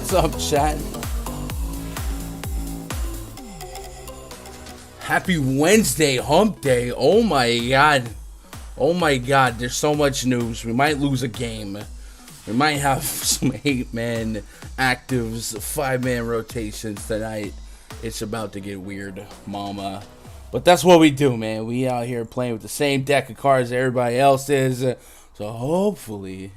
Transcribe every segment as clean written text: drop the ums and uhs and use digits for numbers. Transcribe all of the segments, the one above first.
What's up, chat? Happy Wednesday, hump day. Oh my god. Oh my god, there's so much news. We might lose a game. We might have some 8-man actives, 5-man rotations tonight. It's about to get weird, mama. But that's what we do, man. We out here playing with the same deck of cards everybody else is. So hopefully,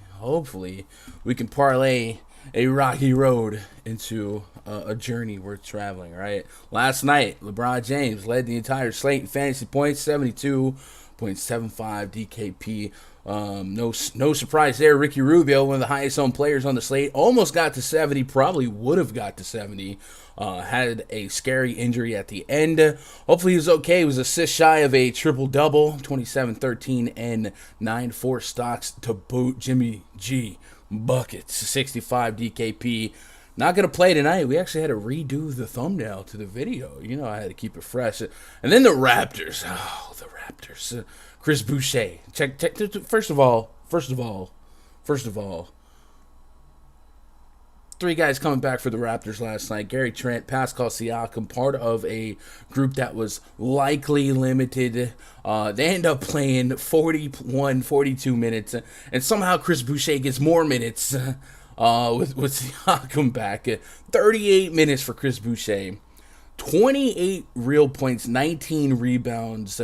we can parlay a rocky road into a journey worth traveling, right? Last night, LeBron James led the entire slate in fantasy points, 72.75 DKP. No surprise there. Ricky Rubio, one of the highest owned players on the slate, almost got to 70, probably would have got to 70. Had a scary injury at the end. Hopefully he was okay. He was assist shy of a triple-double, 27, 13, and 9-4 stocks to boot. Jimmy G. Buckets, 65 DKP. Not going to play tonight. We actually had to redo the thumbnail to the video. You know, I had to keep it fresh. And then the Raptors. Oh, the Raptors. Chris Boucher. Check. First of all. 3 guys coming back for the Raptors last night. Gary Trent, Pascal Siakam, part of a group that was likely limited. They end up playing 42 minutes. And somehow Chris Boucher gets more minutes with Siakam back. 38 minutes for Chris Boucher. 28 real points, 19 rebounds.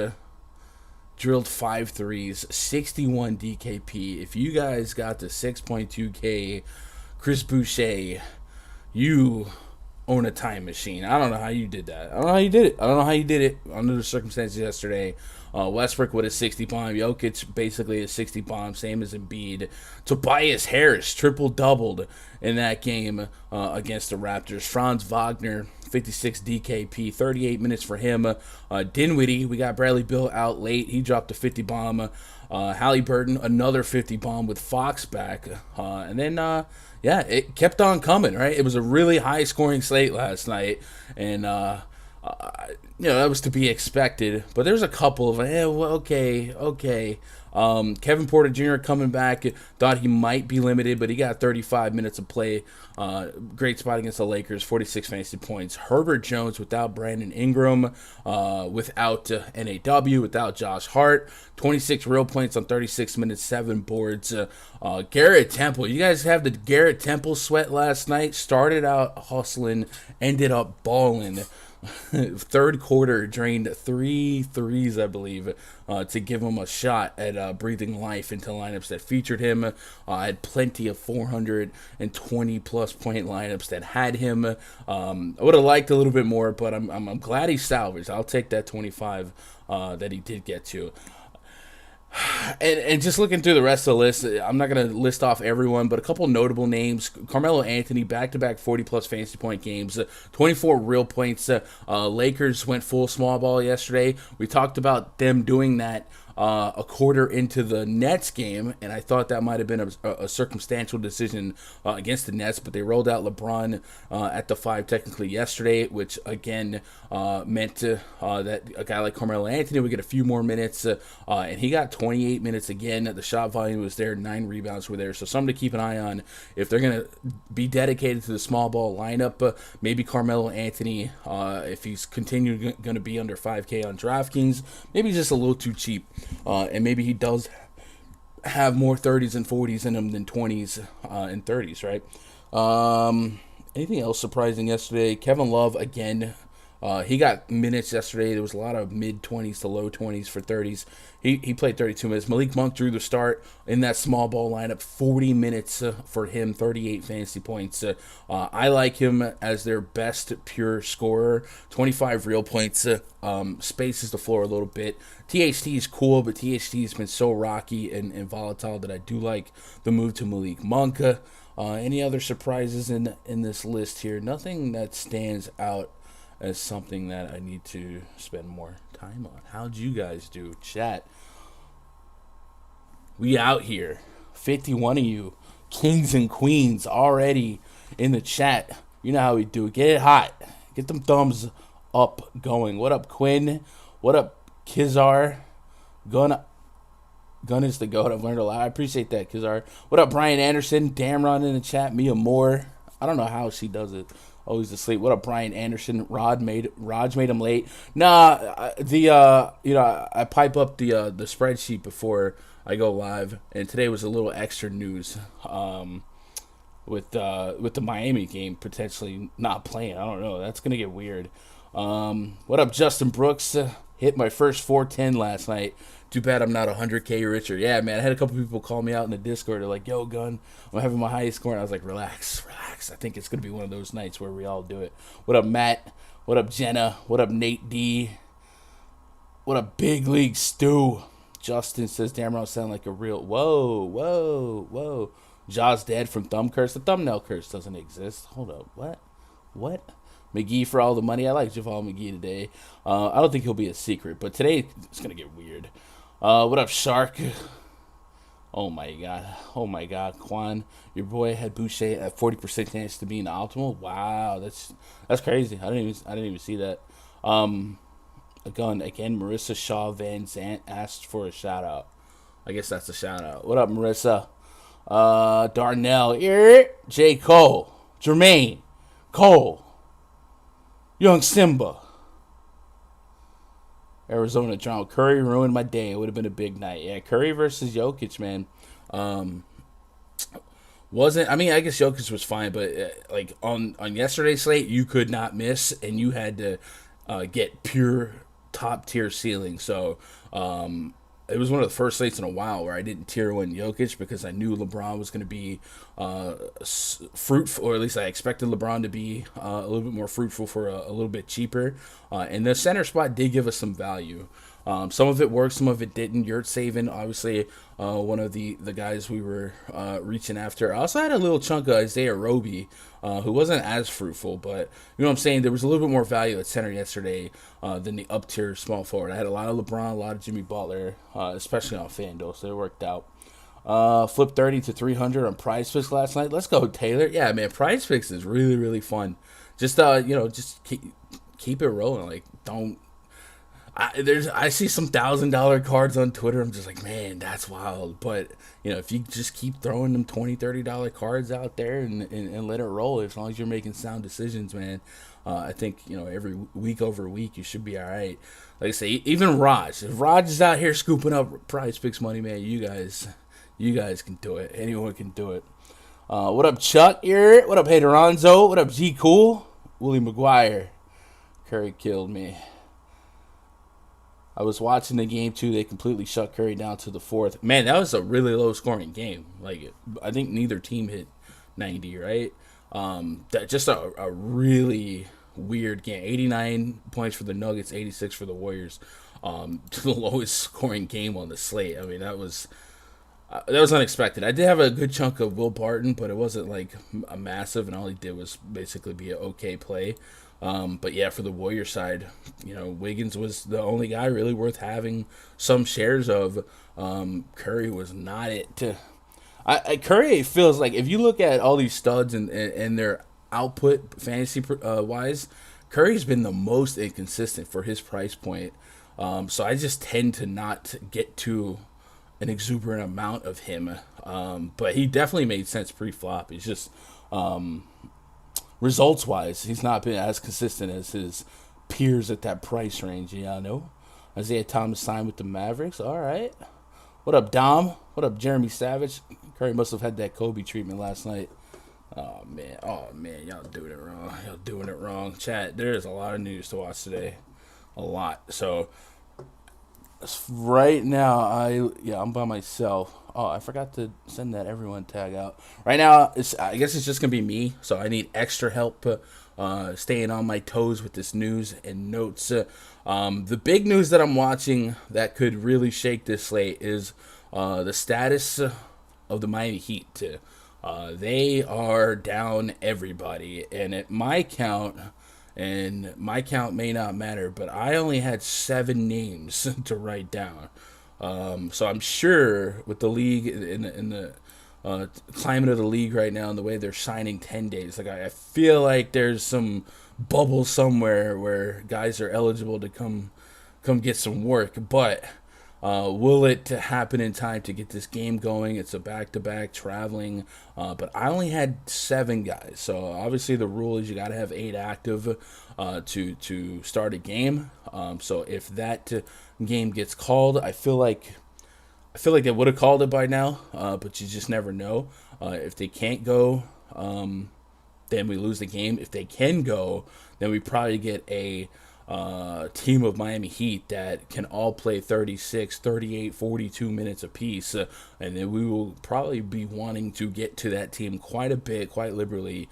Drilled 5 threes, 61 DKP. If you guys got the 6.2K Chris Boucher, you own a time machine. I don't know how you did that. I don't know how you did it under the circumstances yesterday. Westbrook with a 60 bomb. Jokic basically a 60 bomb, same as Embiid. Tobias Harris triple-doubled in that game against the Raptors. Franz Wagner, 56 DKP, 38 minutes for him. Dinwiddie, we got Bradley Beal out late. He dropped a 50 bomb. Halliburton, another 50 bomb with Fox back. And then, it kept on coming, right? It was a really high-scoring slate last night. And, that was to be expected. But there's a couple of, okay. Kevin Porter Jr. coming back, thought he might be limited, but he got 35 minutes of play. Great spot against the Lakers, 46 fantasy points. Herbert Jones without Brandon Ingram, without NAW, without Josh Hart, 26 real points on 36 minutes, 7 boards. Garrett Temple, you guys have the Garrett Temple sweat last night. Started out hustling, ended up balling. Third quarter drained 3 threes, I believe, to give him a shot at breathing life into lineups that featured him. I had plenty of 420 plus point lineups that had him. I would have liked a little bit more, but I'm glad he salvaged. I'll take that 25 that he did get to. And just looking through the rest of the list, I'm not going to list off everyone, but a couple notable names. Carmelo Anthony, back-to-back 40-plus fantasy point games, 24 real points. Lakers went full small ball yesterday. We talked about them doing that a quarter into the Nets game, and I thought that might have been a circumstantial decision against the Nets, but they rolled out LeBron at the 5 technically yesterday, which again meant that a guy like Carmelo Anthony would get a few more minutes, and he got 28 minutes again. The shot volume was there, 9 rebounds were there, so something to keep an eye on. If they're going to be dedicated to the small ball lineup, maybe Carmelo Anthony, if he's continuing going to be under 5K on DraftKings, maybe he's just a little too cheap. And maybe he does have more 30s and 40s in him than 20s and 30s, right? Anything else surprising yesterday? Kevin Love, again, he got minutes yesterday. There was a lot of mid-20s to low 20s for 30s. He played 32 minutes. Malik Monk drew the start in that small ball lineup. 40 minutes for him, 38 fantasy points. I like him as their best pure scorer. 25 real points. Spaces the floor a little bit. THT is cool, but THT has been so rocky and volatile that I do like the move to Malik Monk. Any other surprises in this list here? Nothing that stands out as something that I need to spend more time on. How'd you guys do, chat? We out here. 51 of you, kings and queens, already in the chat. You know how we do. Get it hot. Get them thumbs up going. What up, Quinn? What up, Kizar? Gun is the GOAT. I've learned a lot. I appreciate that, Kizar. What up, Brian Anderson? Damron in the chat. Mia Moore. I don't know how she does it. Always asleep. What up, Brian Anderson? Raj made him late. Nah, I pipe up the spreadsheet before I go live, and today was a little extra news. With the Miami game potentially not playing. I don't know. That's gonna get weird. What up, Justin Brooks? Hit my first 410 last night. Too bad I'm not 100K richer. Yeah, man. I had a couple people call me out in the Discord. They're like, "Yo, Gun, I'm having my highest score." And I was like, "Relax, relax. I think it's gonna be one of those nights where we all do it." What up, Matt? What up, Jenna? What up, Nate D? What up, Big League Stu? Justin says, "Damn, I sound like a real." Whoa, whoa, whoa. Jaws dead from thumb curse. The thumbnail curse doesn't exist. Hold up. What? What? McGee for all the money. I like Javale McGee today. I don't think he'll be a secret, but today it's going to get weird. What up, Shark? Oh, my God. Oh, my God. Quan, your boy had Boucher at 40% chance to be an optimal. Wow, that's crazy. I didn't even see that. Again, Marissa Shaw Van Zant asked for a shout-out. I guess that's a shout-out. What up, Marissa? Darnell, J. Cole, Jermaine, Cole, Young Simba, Arizona Toronto. Curry ruined my day. It would have been a big night. Yeah, Curry versus Jokic, man. Wasn't I mean I guess Jokic was fine, but like on yesterday's slate, you could not miss, and you had to get pure top tier ceiling. So it was one of the first slates in a while where I didn't tier one Jokic because I knew LeBron was going to be fruitful, or at least I expected LeBron to be a little bit more fruitful for a little bit cheaper. And the center spot did give us some value. Some of it worked, some of it didn't. Yurt Savin, obviously, one of the guys we were reaching after. I also had a little chunk of Isaiah Roby, who wasn't as fruitful, but you know what I'm saying? There was a little bit more value at center yesterday than the up-tier small forward. I had a lot of LeBron, a lot of Jimmy Butler, especially on Fanduel, so it worked out. Flip 30 to 300 on PrizePicks last night. Let's go, Taylor. Yeah, man, PrizePicks is really, really fun. Just, just keep it rolling. Like, don't. I see some $1,000 cards on Twitter. I'm just like, man, that's wild. But if you just keep throwing them $20, $30 cards out there and let it roll, as long as you're making sound decisions, man, I think every week over week you should be all right. Like I say, even Raj, if Raj is out here scooping up PrizePicks money, man, you guys can do it. Anyone can do it. What up, Chuck? What up, Hey Doranzo? What up, G Cool? Willie McGuire. Curry killed me. I was watching the game, too. They completely shut Curry down to the fourth. Man, that was a really low-scoring game. Like, I think neither team hit 90, right? That just a really weird game. 89 points for the Nuggets, 86 for the Warriors. The lowest-scoring game on the slate. I mean, that was unexpected. I did have a good chunk of Will Barton, but it wasn't, like, a massive, and all he did was basically be an okay play. But yeah, for the Warrior side, Wiggins was the only guy really worth having some shares of. Curry was not it. Curry feels like, if you look at all these studs and their output fantasy wise, Curry's been the most inconsistent for his price point. So I just tend to not get to an exuberant amount of him. But he definitely made sense pre-flop. He's just results-wise, he's not been as consistent as his peers at that price range. Isaiah Thomas signed with the Mavericks. All right. What up, Dom? What up, Jeremy Savage? Curry must have had that Kobe treatment last night. Oh, man. Y'all doing it wrong. Chat, there is a lot of news to watch today. A lot. So, right now, I'm by myself. Oh, I forgot to send that everyone tag out. Right now, I guess it's just going to be me, so I need extra help staying on my toes with this news and notes. The big news that I'm watching that could really shake this slate is the status of the Miami Heat. They are down everybody, and at my count, and my count may not matter, but I only had 7 names to write down. So I'm sure with the league in the climate of the league right now and the way they're signing 10 days, like I feel like there's some bubble somewhere where guys are eligible to come get some work. But Will it happen in time to get this game going? It's a back-to-back traveling, but I only had 7 guys. So obviously the rule is you got to have 8 active to start a game. So if that game gets called, I feel like they would have called it by now, but you just never know. If they can't go, then we lose the game. If they can go, then we probably get a team of Miami Heat that can all play 36, 38, 42 minutes apiece. And then we will probably be wanting to get to that team quite a bit, quite liberally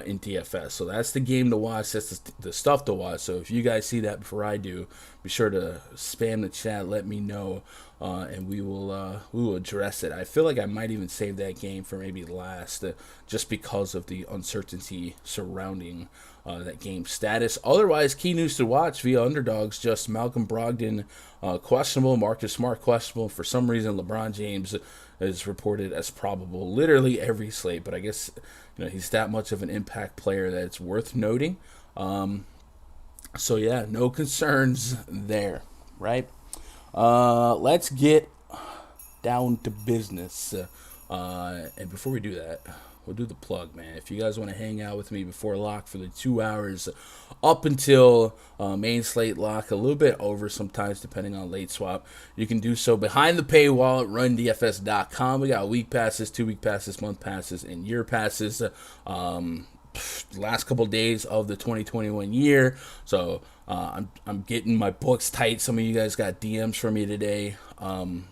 in DFS. So that's the game to watch. That's the stuff to watch. So if you guys see that before I do, be sure to spam the chat. Let me know. And we will address it. I feel like I might even save that game for maybe last, just because of the uncertainty surrounding that game status. Otherwise, key news to watch via underdogs: just Malcolm Brogdon questionable, Marcus Smart questionable. For some reason, LeBron James is reported as probable. Literally every slate, but I guess he's that much of an impact player that it's worth noting. So yeah, no concerns there, right? Let's get down to business. And before we do that, we'll do the plug, man. If you guys want to hang out with me before lock for the 2 hours up until main slate lock, a little bit over sometimes depending on late swap, you can do so behind the paywall at rundfs.com. We got week passes, 2-week passes, month passes, and year passes. Last couple days of the 2021 year, so I'm getting my books tight. Some of you guys got DMs from me today, and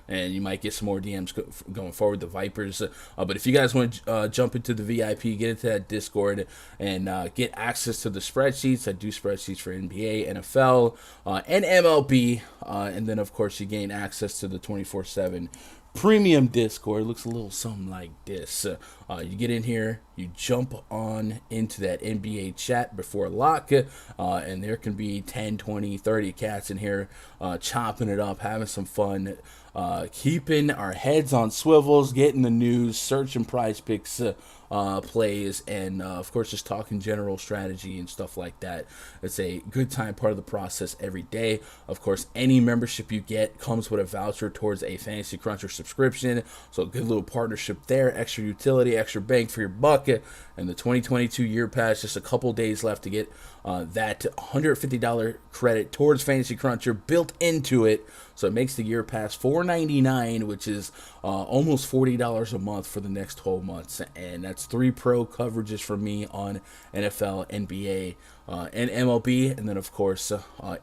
you might get some more DMs going forward, the Vipers. But if you guys want to jump into the VIP, get into that Discord and get access to the spreadsheets. I do spreadsheets for NBA, NFL, and MLB, and then of course you gain access to the 24/7 premium Discord. It looks a little something like this. You get in here, you jump on into that NBA chat before lock, and there can be 10, 20, 30 cats in here chopping it up, having some fun, keeping our heads on swivels, getting the news, searching PrizePicks plays, and of course just talking general strategy and stuff like that. It's a good time, part of the process every day. Of course, any membership you get comes with a voucher towards a Fantasy Cruncher subscription, so a good little partnership there. Extra utility, extra bang for your buck. And the 2022 year pass, just a couple days left to get that $150 credit towards Fantasy Cruncher built into it. So it makes the year pass $4.99, which is almost $40 a month for the next 12 months. And that's 3 pro coverages from me on NFL, NBA, and MLB. And then, of course,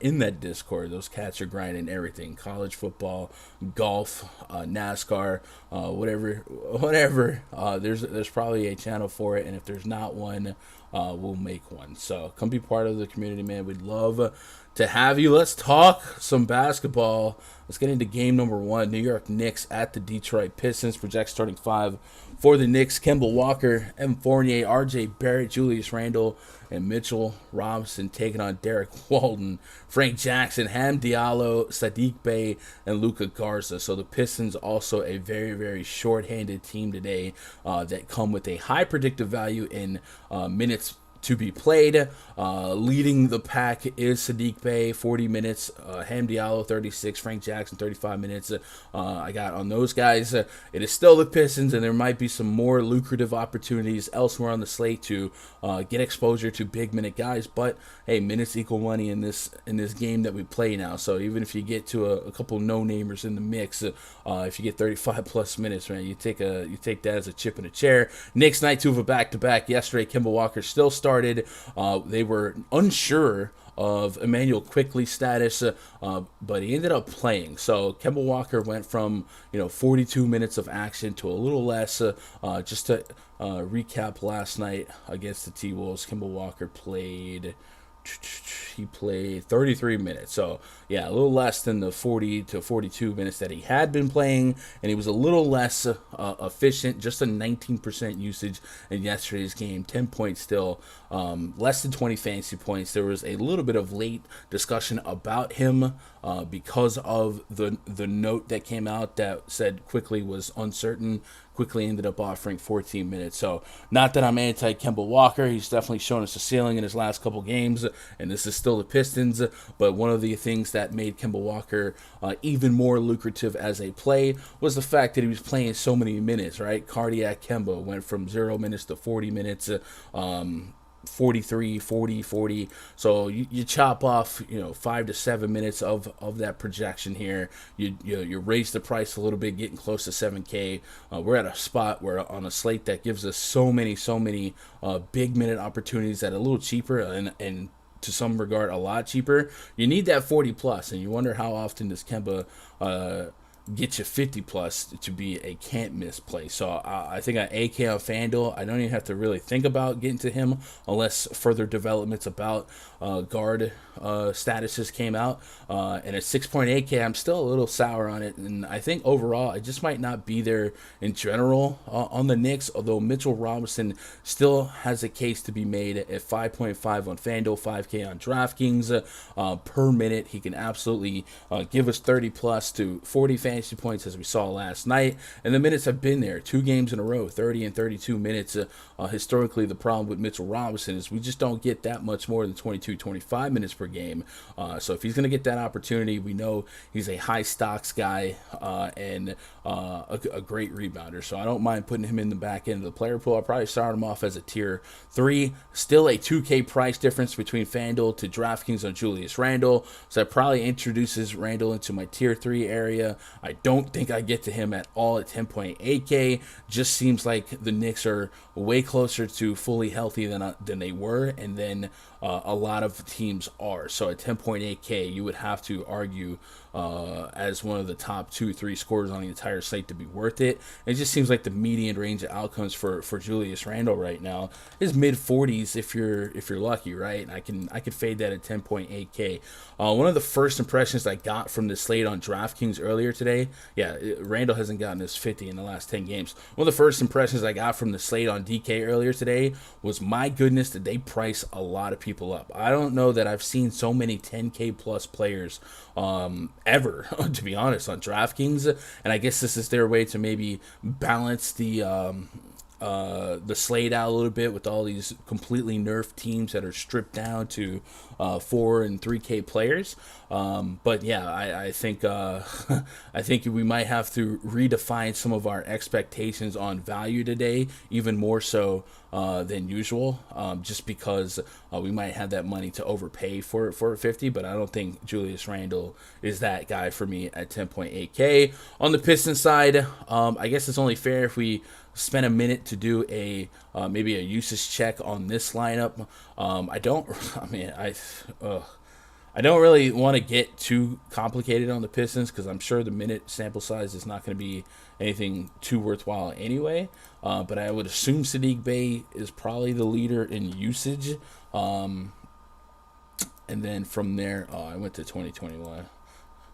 in that Discord, those cats are grinding everything: college football, golf, NASCAR, whatever. There's probably a channel for it. And if there's not one, we'll make one. So come be part of the community, man. We'd love to have you. Let's talk some basketball. Let's get into game number 1. New York Knicks at the Detroit Pistons. Project starting 5 for the Knicks: Kemba Walker, Evan Fournier, R.J. Barrett, Julius Randle, and Mitchell Robinson taking on Derek Walton, Frank Jackson, Ham Diallo, Sadiq Bey, and Luka Garza. So the Pistons also a very, very short-handed team today that come with a high predictive value in minutes to be played. Leading the pack is Sadiq Bey, 40 minutes. Ham Diallo, 36. Frank Jackson, 35 minutes. I got on those guys. It is still the Pistons, and there might be some more lucrative opportunities elsewhere on the slate to get exposure to big minute guys. But hey, minutes equal money in this game that we play now. So even if you get to a couple no-namers in the mix, if you get 35 plus minutes, man, you take that as a chip in a chair. Knicks night 2 of a back-to-back. Yesterday, Kemba Walker still started. They were unsure of Emmanuel Quickley's status, but he ended up playing. So Kemba Walker went from 42 minutes of action to a little less. Just to recap last night against the T-Wolves, Kemba Walker played 33 minutes. So yeah, a little less than the 40 to 42 minutes that he had been playing, and he was a little less efficient, just a 19% usage in yesterday's game. 10 points still, less than 20 fantasy points. There was a little bit of late discussion about him because of the note that came out that said Quickly was uncertain. quickly ended up offering 14 minutes. So not that I'm anti Kemba Walker. He's definitely shown us a ceiling in his last couple games, and this is still the Pistons. But one of the things that made Kemba Walker even more lucrative as a play was the fact that he was playing so many minutes, right? Cardiac Kemba went from 0 minutes to 40 minutes. 43, 40, 40. So you chop off, 5 to 7 minutes of that projection here. You raise the price a little bit, getting close to 7K. We're at a spot where on a slate that gives us so many big minute opportunities at a little cheaper and to some regard a lot cheaper. You need that 40 plus, and you wonder how often does Kemba get you 50 plus to be a can't miss play. So I think at AK on Fanduel, I don't even have to really think about getting to him unless further developments about guard statuses came out. And at 6.8K, I'm still a little sour on it. And I think overall, I just might not be there in general on the Knicks, although Mitchell Robinson still has a case to be made at 5.5 on Fanduel, 5K on DraftKings per minute. He can absolutely give us 30 plus to 40 fantasy points as we saw last night, and the minutes have been there 2 games in a row, 30 and 32 minutes. Historically, the problem with Mitchell Robinson is we just don't get that much more than 22, 25 minutes per game. So if he's going to get that opportunity, we know he's a high stocks guy and a great rebounder. So I don't mind putting him in the back end of the player pool. I'll probably start him off as a tier 3. Still a 2K price difference between Fanduel to DraftKings on Julius Randle. So that probably introduces Randle into my tier 3 area. I don't think I get to him at all at 10.8K. Just seems like the Knicks are way closer to fully healthy than they were, and then a lot of teams are. So at 10.8K, you would have to argue as one of the top 2-3 scorers on the entire slate to be worth it. It just seems like the median range of outcomes for Julius Randle right now is mid 40s if you're lucky, right? I can fade that at 10.8K. One of the first impressions I got from the slate on DraftKings earlier today, Randle hasn't gotten his 50 in the last 10 games. One of the first impressions I got from the slate on DK earlier today was, my goodness, did they price a lot of people up. I don't know that I've seen so many 10K plus players ever, to be honest, on DraftKings. And I guess this is their way to maybe balance the slate out a little bit with all these completely nerfed teams that are stripped down to 4 and 3K players. But yeah, I think I think we might have to redefine some of our expectations on value today, even more so than usual, just because we might have that money to overpay for 50. But I don't think Julius Randle is that guy for me at 10.8K. On the Pistons side, I guess it's only fair if we spend a minute to do a maybe a usage check on this lineup. I don't really want to get too complicated on the Pistons because I'm sure the minute sample size is not going to be anything too worthwhile anyway. But I would assume Saddiq Bey is probably the leader in usage. And then from there, I went to 2021.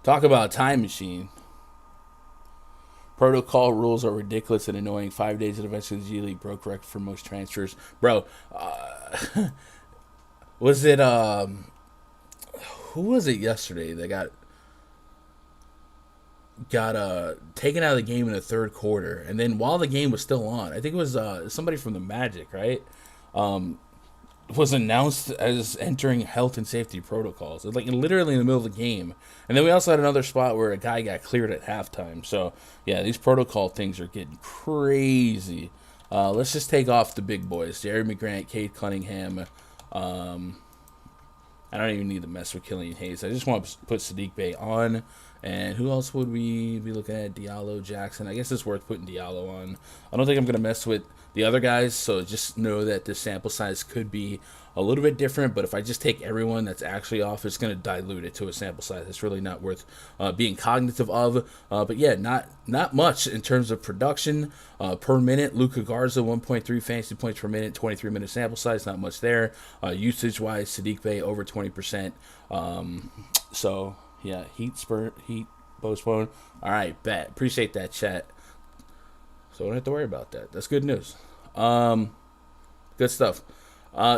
Talk about a time machine. Protocol rules are ridiculous and annoying. 5 days in advance of the G League broke record for most transfers. Bro, was it who was it yesterday that got taken out of the game in the third quarter, and then while the game was still on, I think it was somebody from the Magic, right? Was announced as entering health and safety protocols. It's like literally in the middle of the game. And then we also had another spot where a guy got cleared at halftime. So yeah, these protocol things are getting crazy. Let's just take off the big boys. Jeremy Grant, Cade Cunningham. I don't even need to mess with Killian Hayes. I just want to put Saddiq Bey on. And who else would we be looking at? Diallo, Jackson. I guess it's worth putting Diallo on. I don't think I'm going to mess with the other guys, so just know that the sample size could be a little bit different. But if I just take everyone that's actually off, it's going to dilute it to a sample size. It's really not worth being cognitive of. But yeah, not much in terms of production per minute. Luka Garza, 1.3 fantasy points per minute, 23-minute sample size. Not much there. Usage-wise, Saddiq Bey over 20%. So yeah, heat postpone. All right, bet. Appreciate that, chat. So I don't have to worry about that. That's good news. Good stuff.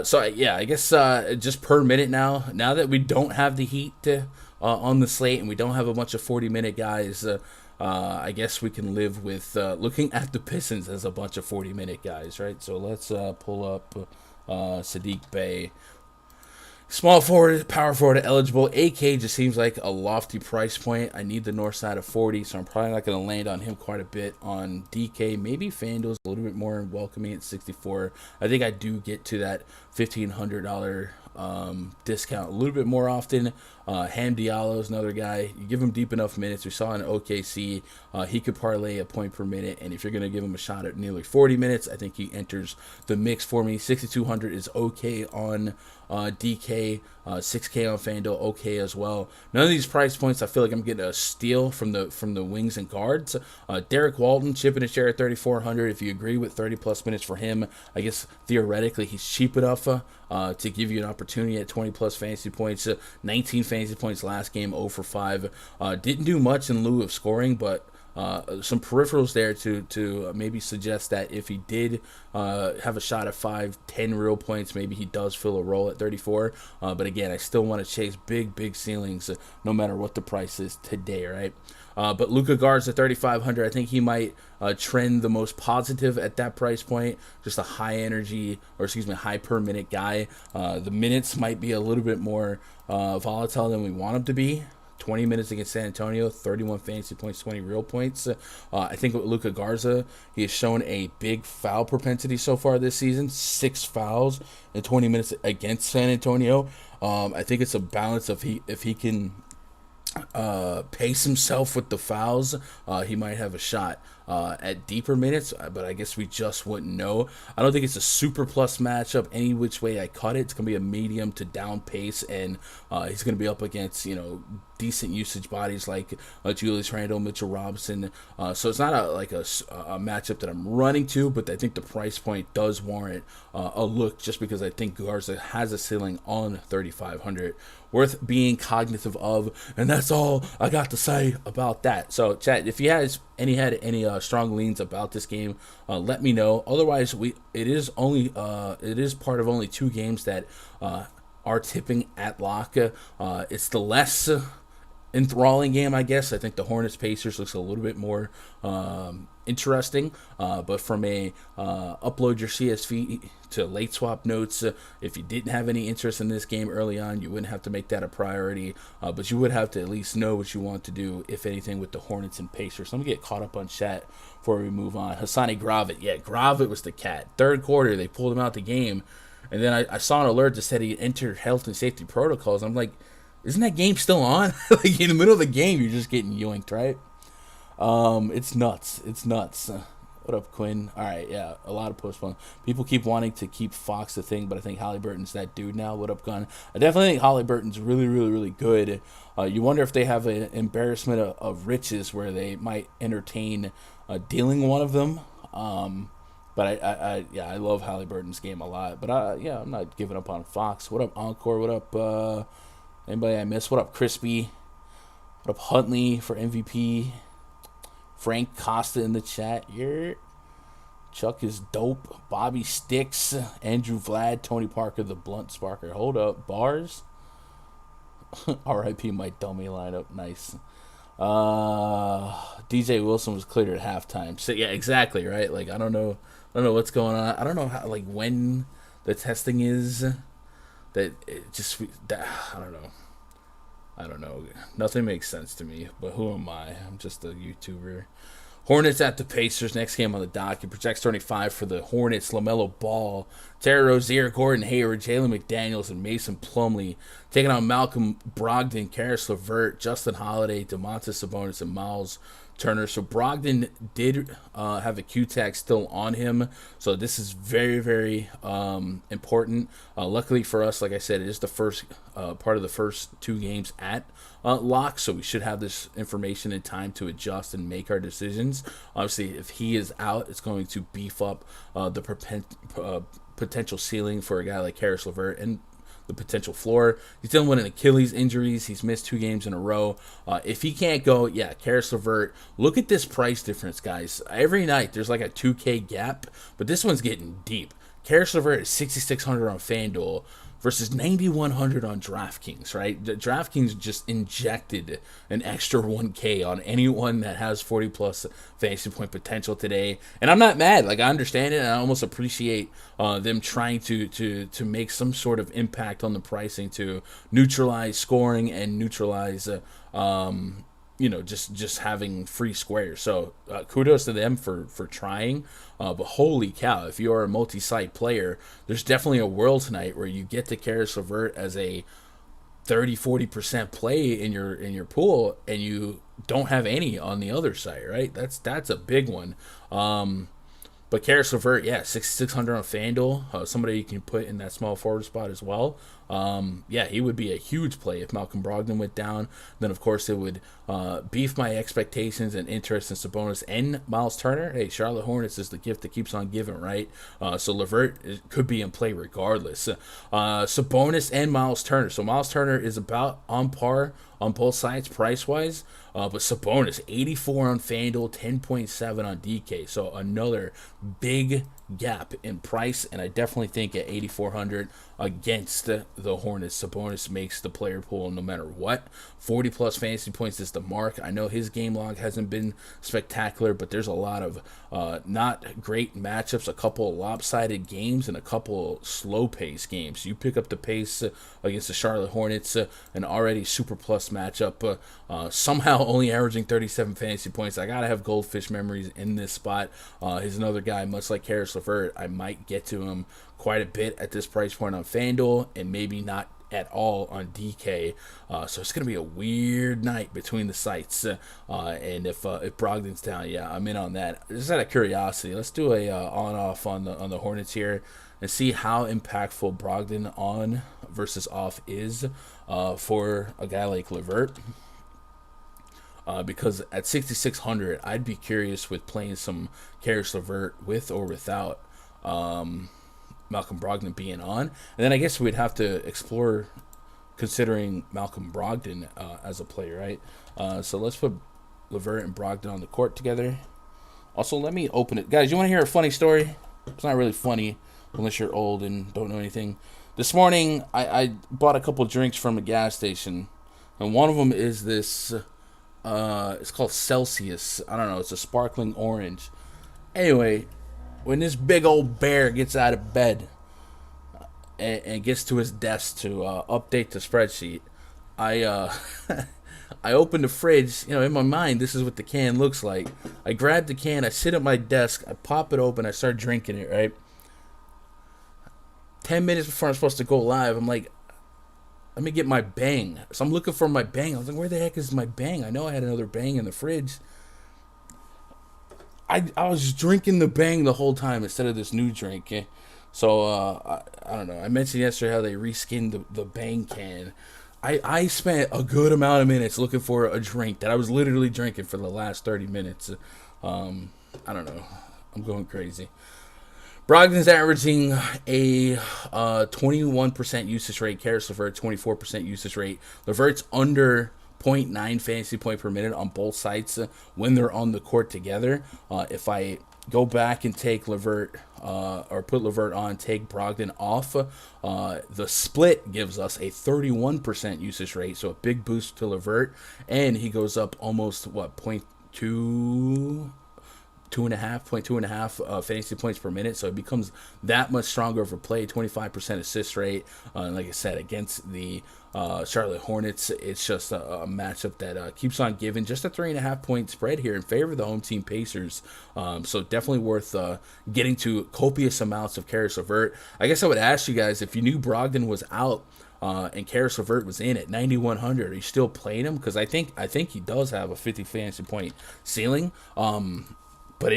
So yeah, I guess just per minute now. Now that we don't have the Heat on the slate and we don't have a bunch of 40-minute guys, I guess we can live with looking at the Pistons as a bunch of 40-minute guys, right? So let's pull up Sadiq Bey. Small forward, power forward eligible. AK just seems like a lofty price point. I need the north side of 40, so I'm probably not going to land on him quite a bit on DK. Maybe Fanduel's a little bit more welcoming at 64. I think I do get to that $1,500 discount a little bit more often. Ham Diallo is another guy. You give him deep enough minutes. We saw in OKC, he could parlay a point per minute, and if you're going to give him a shot at nearly 40 minutes, I think he enters the mix for me. 6,200 is okay on DK, 6K on FanDuel, okay as well. None of these price points, I feel like I'm getting a steal from the wings and guards. Derek Walton chipping a share at 3,400. If you agree with 30 plus minutes for him, I guess theoretically he's cheap enough to give you an opportunity at 20 plus fantasy points. 19 fantasy points last game, 0 for 5. Didn't do much in lieu of scoring, but some peripherals there to maybe suggest that if he did have a shot at 5-10 real points, maybe he does fill a role at 34. But again, I still want to chase big ceilings no matter what the price is today, right? But Luka Garza at 3,500, I think he might trend the most positive at that price point. Just a high per minute guy. The minutes might be a little bit more volatile than we want them to be. 20 minutes against San Antonio, 31 fantasy points, 20 real points. I think with Luka Garza, he has shown a big foul propensity so far this season. 6 fouls in 20 minutes against San Antonio. I think it's a balance of if he can pace himself with the fouls, he might have a shot at deeper minutes, but I guess we just wouldn't know. I don't think it's a super plus matchup any which way I cut it. It's going to be a medium to down pace, and he's going to be up against, decent usage bodies like Julius Randle, Mitchell Robinson. So it's not a matchup that I'm running to, but I think the price point does warrant a look just because I think Garza has a ceiling on 3,500. Worth being cognitive of, and that's all I got to say about that. So, chat, if you had any strong leans about this game, let me know. Otherwise, it is part of only 2 games that are tipping at lock. It's the less enthralling game, I guess. I think the Hornets Pacers looks a little bit more interesting, but from a upload your CSV to late swap notes, if you didn't have any interest in this game early on, you wouldn't have to make that a priority, but you would have to at least know what you want to do, if anything, with the Hornets and Pacers. So I'm gonna get caught up on chat before we move on. Hassani Gravit, Gravit was the cat. Third quarter, they pulled him out the game, and then I saw an alert that said he entered health and safety protocols. I'm like, isn't that game still on? Like, in the middle of the game, you're just getting yoinked, right? It's nuts. What up, Quinn? All right, yeah, a lot of postpone. People keep wanting to keep Fox the thing, but I think Halliburton's that dude now. What up, Gunn? I definitely think Halliburton's really good. You wonder if they have an embarrassment of riches where they might entertain dealing one of them. But I love Halliburton's game a lot. But I'm not giving up on Fox. What up, Encore? What up, anybody I missed? What up, Crispy? What up, Huntley for MVP? Frank Costa in the chat. Yeah. Chuck is dope. Bobby Sticks. Andrew Vlad. Tony Parker, the Blunt Sparker. Hold up. Bars. R.I.P. my dummy lineup. Nice. DJ Wilson was cleared at halftime. So, yeah, exactly, right? Like, I don't know what's going on. I don't know how, like, when the testing is. I don't know. Nothing makes sense to me, but who am I? I'm just a YouTuber. Hornets at the Pacers. Next game on the docket. Projects 25 for the Hornets. LaMelo Ball, Terry Rozier, Gordon Hayward, Jalen McDaniels, and Mason Plumlee taking on Malcolm Brogdon, Karis LeVert, Justin Holiday, Domantas Sabonis, and Miles Turner. So Brogdon did have a Q-tag still on him, so this is very important. Luckily for us, like I said, it is the first part of the first 2 games at lock, so we should have this information in time to adjust and make our decisions. Obviously, if he is out, it's going to beef up the potential ceiling for a guy like Karis LeVert and the potential floor. He's dealing with an Achilles injuries. He's missed 2 games in a row. If he can't go, Karis LeVert. Look at this price difference, guys. Every night there's like a 2K gap, but this one's getting deep. Karis LeVert is 6,600 on Fanduel versus 9,100 on DraftKings, right? DraftKings just injected an extra 1K on anyone that has 40 plus fantasy point potential today. And I'm not mad. Like, I understand it, and I almost appreciate them trying to make some sort of impact on the pricing to neutralize scoring and neutralize just having free squares. So kudos to them for trying. But holy cow, if you're a multi-site player, there's definitely a world tonight where you get the Karis LeVert as a 30-40% play in your pool, and you don't have any on the other side, right? That's a big one. But Karis LeVert, 6,600 on FanDuel, somebody you can put in that small forward spot as well. He would be a huge play if Malcolm Brogdon went down. Then, of course, it would beef my expectations and interest in Sabonis and Miles Turner. Hey, Charlotte Hornets is the gift that keeps on giving, right? So LeVert could be in play regardless. Sabonis and Miles Turner. So Miles Turner is about on par on both sides price-wise. But Sabonis, 84 on FanDuel, 10.7 on DK. So another big gap in price, and I definitely think at 8,400 against the Hornets, Sabonis makes the player pool no matter what. 40 plus fantasy points is the mark. I know his game log hasn't been spectacular, but there's a lot of not great matchups, a couple of lopsided games, and a couple slow-paced games. You pick up the pace against the Charlotte Hornets, an already super plus matchup, somehow only averaging 37 fantasy points. I gotta have goldfish memories in this spot. He's another guy, much like Karis LeVert. I might get to him quite a bit at this price point on FanDuel, and maybe not at all on DK. So it's gonna be a weird night between the sites. And if Brogdon's down, I'm in on that. Just out of curiosity, let's do a on-off on the Hornets here and see how impactful Brogdon on versus off is for a guy like LeVert. Because at 6,600, I'd be curious with playing some Karis LeVert with or without Malcolm Brogdon being on. And then I guess we'd have to explore considering Malcolm Brogdon as a player, right? So let's put LeVert and Brogdon on the court together. Also, let me open it. Guys, you want to hear a funny story? It's not really funny unless you're old and don't know anything. This morning, I bought a couple drinks from a gas station, and one of them is this... it's called Celsius. I don't know. It's a sparkling orange. Anyway, when this big old bear gets out of bed and gets to his desk to update the spreadsheet, I I open the fridge. In my mind, this is what the can looks like. I grab the can. I sit at my desk. I pop it open. I start drinking it, right? 10 minutes before I'm supposed to go live, I'm like, let me get my bang. So I'm looking for my bang. I was like, where the heck is my bang? I know I had another bang in the fridge. I was drinking the bang the whole time instead of this new drink. So, I don't know. I mentioned yesterday how they reskinned the bang can. I spent a good amount of minutes looking for a drink that I was literally drinking for the last 30 minutes. I don't know. I'm going crazy. Brogdon's averaging a 21% usage rate. Karis LeVert, 24% usage rate. LeVert's under 0.9 fantasy point per minute on both sides when they're on the court together. If I go back and take LeVert or put LeVert on, take Brogdon off, the split gives us a 31% usage rate, so a big boost to LeVert, and he goes up almost, 2.5 fantasy points per minute, so it becomes that much stronger of a play. 25% assist rate, and like I said, against the Charlotte Hornets, it's just a matchup that keeps on giving. Just a 3.5 point spread here in favor of the home team Pacers, so definitely worth getting to copious amounts of Karis LeVert. I guess I would ask you guys, if you knew Brogdon was out and Karis LeVert was in at 9,100, are you still playing him? Because I think he does have a 50 fantasy point ceiling. But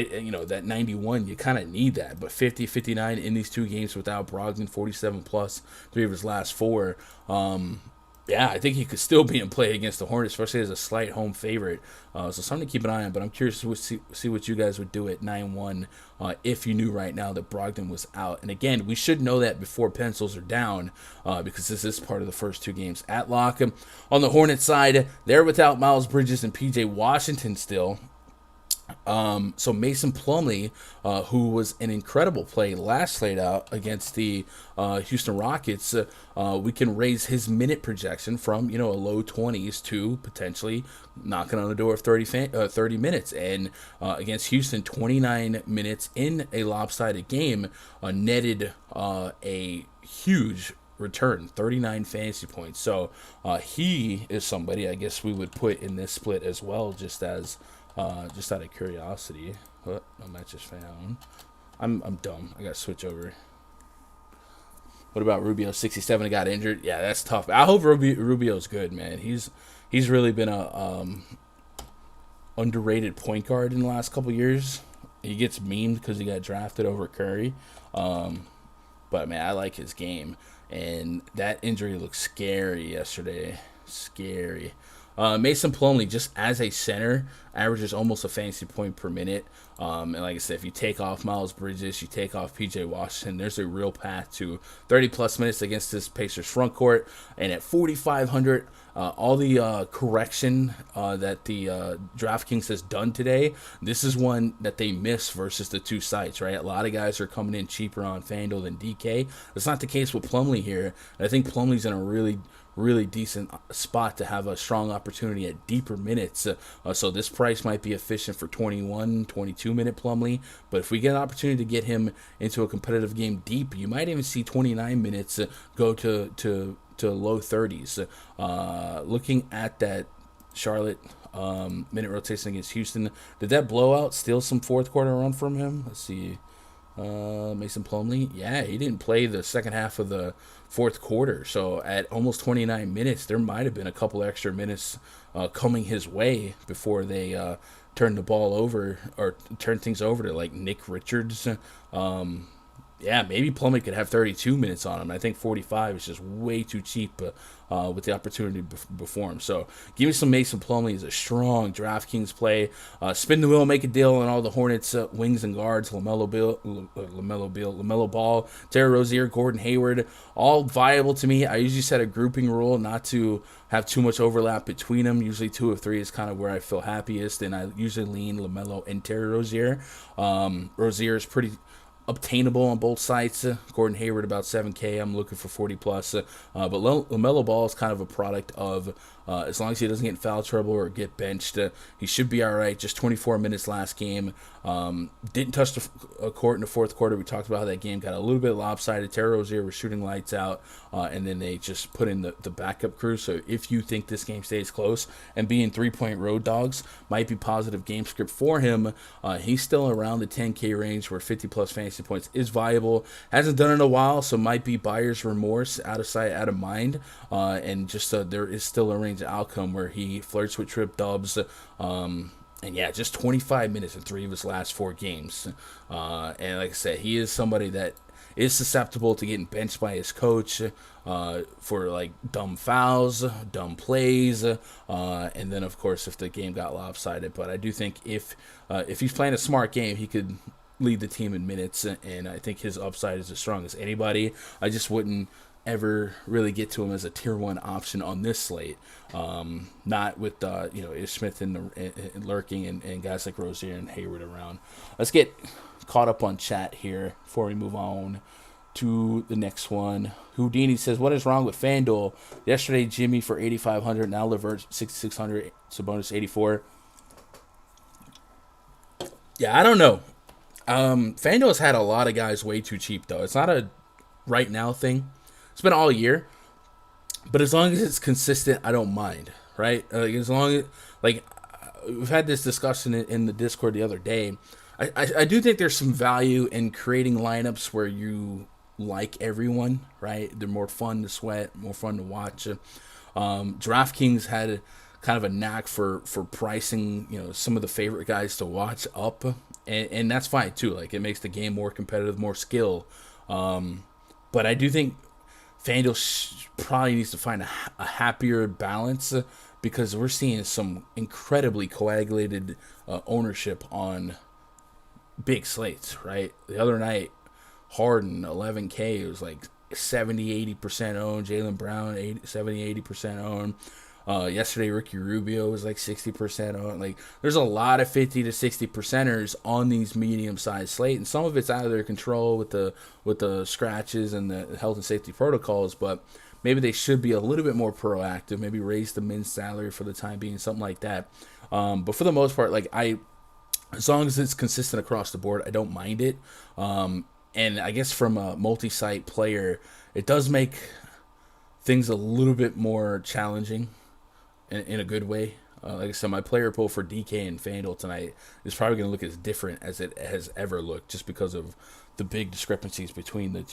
that 91, you kind of need that. But 50, 59 in these two games without Brogdon, 47 plus 3 of his last 4. I think he could still be in play against the Hornets, especially as a slight home favorite. So something to keep an eye on. But I'm curious to see what you guys would do at 9-1 if you knew right now that Brogdon was out. And again, we should know that before pencils are down because this is part of the first 2 games at lock. On the Hornets side, they're without Miles Bridges and PJ Washington still. So Mason Plumlee, who was an incredible play last slate out against the Houston Rockets, we can raise his minute projection from a low 20s to potentially knocking on the door of 30 minutes. And against Houston, 29 minutes in a lopsided game netted a huge return, 39 fantasy points. So he is somebody I guess we would put in this split as well, just out of curiosity. What a match is found. I'm dumb. I got to switch over. What about Rubio? 67 got injured. Yeah, that's tough. I hope Rubio's good, man. He's really been a underrated point guard in the last couple years. He gets memed because he got drafted over Curry. But man, I like his game. And that injury looked scary yesterday. Scary. Mason Plumlee, just as a center, averages almost a fantasy point per minute. And like I said, if you take off Miles Bridges, you take off PJ Washington, there's a real path to 30-plus minutes against this Pacers front court. And at 4,500, all the correction that the DraftKings has done today, this is one that they miss versus the two sites, right? A lot of guys are coming in cheaper on Fanduel than DK. That's not the case with Plumlee here. And I think Plumlee's in a really decent spot to have a strong opportunity at deeper minutes. So this price might be efficient for 21, 22-minute Plumlee. But if we get an opportunity to get him into a competitive game deep, you might even see 29 minutes go to low 30s. Looking at that Charlotte minute rotation against Houston, did that blowout steal some fourth quarter run from him? Let's see. Mason Plumlee, yeah, he didn't play the second half of the fourth quarter. So at almost 29 minutes, there might have been a couple extra minutes coming his way before they turned the ball over or turned things over to like Nick Richards. Yeah, maybe Plumlee could have 32 minutes on him. I think 45 is just way too cheap with the opportunity before him. So give me some Mason Plumlee as a strong DraftKings play. Spin the wheel, make a deal on all the Hornets wings and guards. LaMelo Ball, Terry Rozier, Gordon Hayward, all viable to me. I usually set a grouping rule not to have too much overlap between them. Usually 2 of 3 is kind of where I feel happiest, and I usually lean LaMelo and Terry Rozier. Rozier is pretty obtainable on both sites. Gordon Hayward about 7K. I'm looking for 40 plus. But LaMelo Ball is kind of a product of as long as he doesn't get in foul trouble or get benched, he should be all right. Just 24 minutes last game. Didn't touch the court in the fourth quarter. We talked about how that game got a little bit lopsided. Terry Rozier was shooting lights out, and then they just put in the backup crew. So if you think this game stays close and being 3-point road dogs might be positive game script for him, he's still around the 10K range where 50-plus fantasy points is viable. Hasn't done it in a while, so might be buyer's remorse, out of sight, out of mind. And just there is still a range of outcome where he flirts with trip dubs. And yeah, just 25 minutes in 3 of his last 4 games. And like I said, he is somebody that is susceptible to getting benched by his coach for like dumb fouls, dumb plays, and then of course if the game got lopsided. But I do think if he's playing a smart game, he could lead the team in minutes, and I think his upside is as strong as anybody. I just wouldn't ever really get to him as a tier 1 option on this slate. Not with Ish Smith and lurking and guys like Rozier and Hayward around. Let's get caught up on chat here before we move on to the next one. Houdini says, what is wrong with FanDuel? Yesterday, Jimmy for 8,500, now Levert 6,600, Sabonis 84. Yeah, I don't know. FanDuel has had a lot of guys way too cheap, though. It's not a right now thing. It's been all year. But as long as it's consistent, I don't mind, right? As long as, we've had this discussion in the Discord the other day. I do think there's some value in creating lineups where you like everyone, right? They're more fun to sweat, more fun to watch. DraftKings had kind of a knack for pricing, some of the favorite guys to watch up, and that's fine too. Like, it makes the game more competitive, more skill. But I do think FanDuel probably needs to find a happier balance, because we're seeing some incredibly coagulated ownership on big slates, right? The other night, Harden, 11K, it was like 70-80% owned. Jaylen Brown, 70-80% owned. Yesterday, Ricky Rubio was like 60% on. Like, there's a lot of 50 to 60%ers on these medium-sized slate, and some of it's out of their control with the scratches and the health and safety protocols. But maybe they should be a little bit more proactive. Maybe raise the min salary for the time being, something like that. But for the most part, as long as it's consistent across the board, I don't mind it. And I guess from a multi-site player, it does make things a little bit more challenging in a good way. Like I said, my player pool for DK and Fanduel tonight is probably going to look as different as it has ever looked, just because of the big discrepancies between the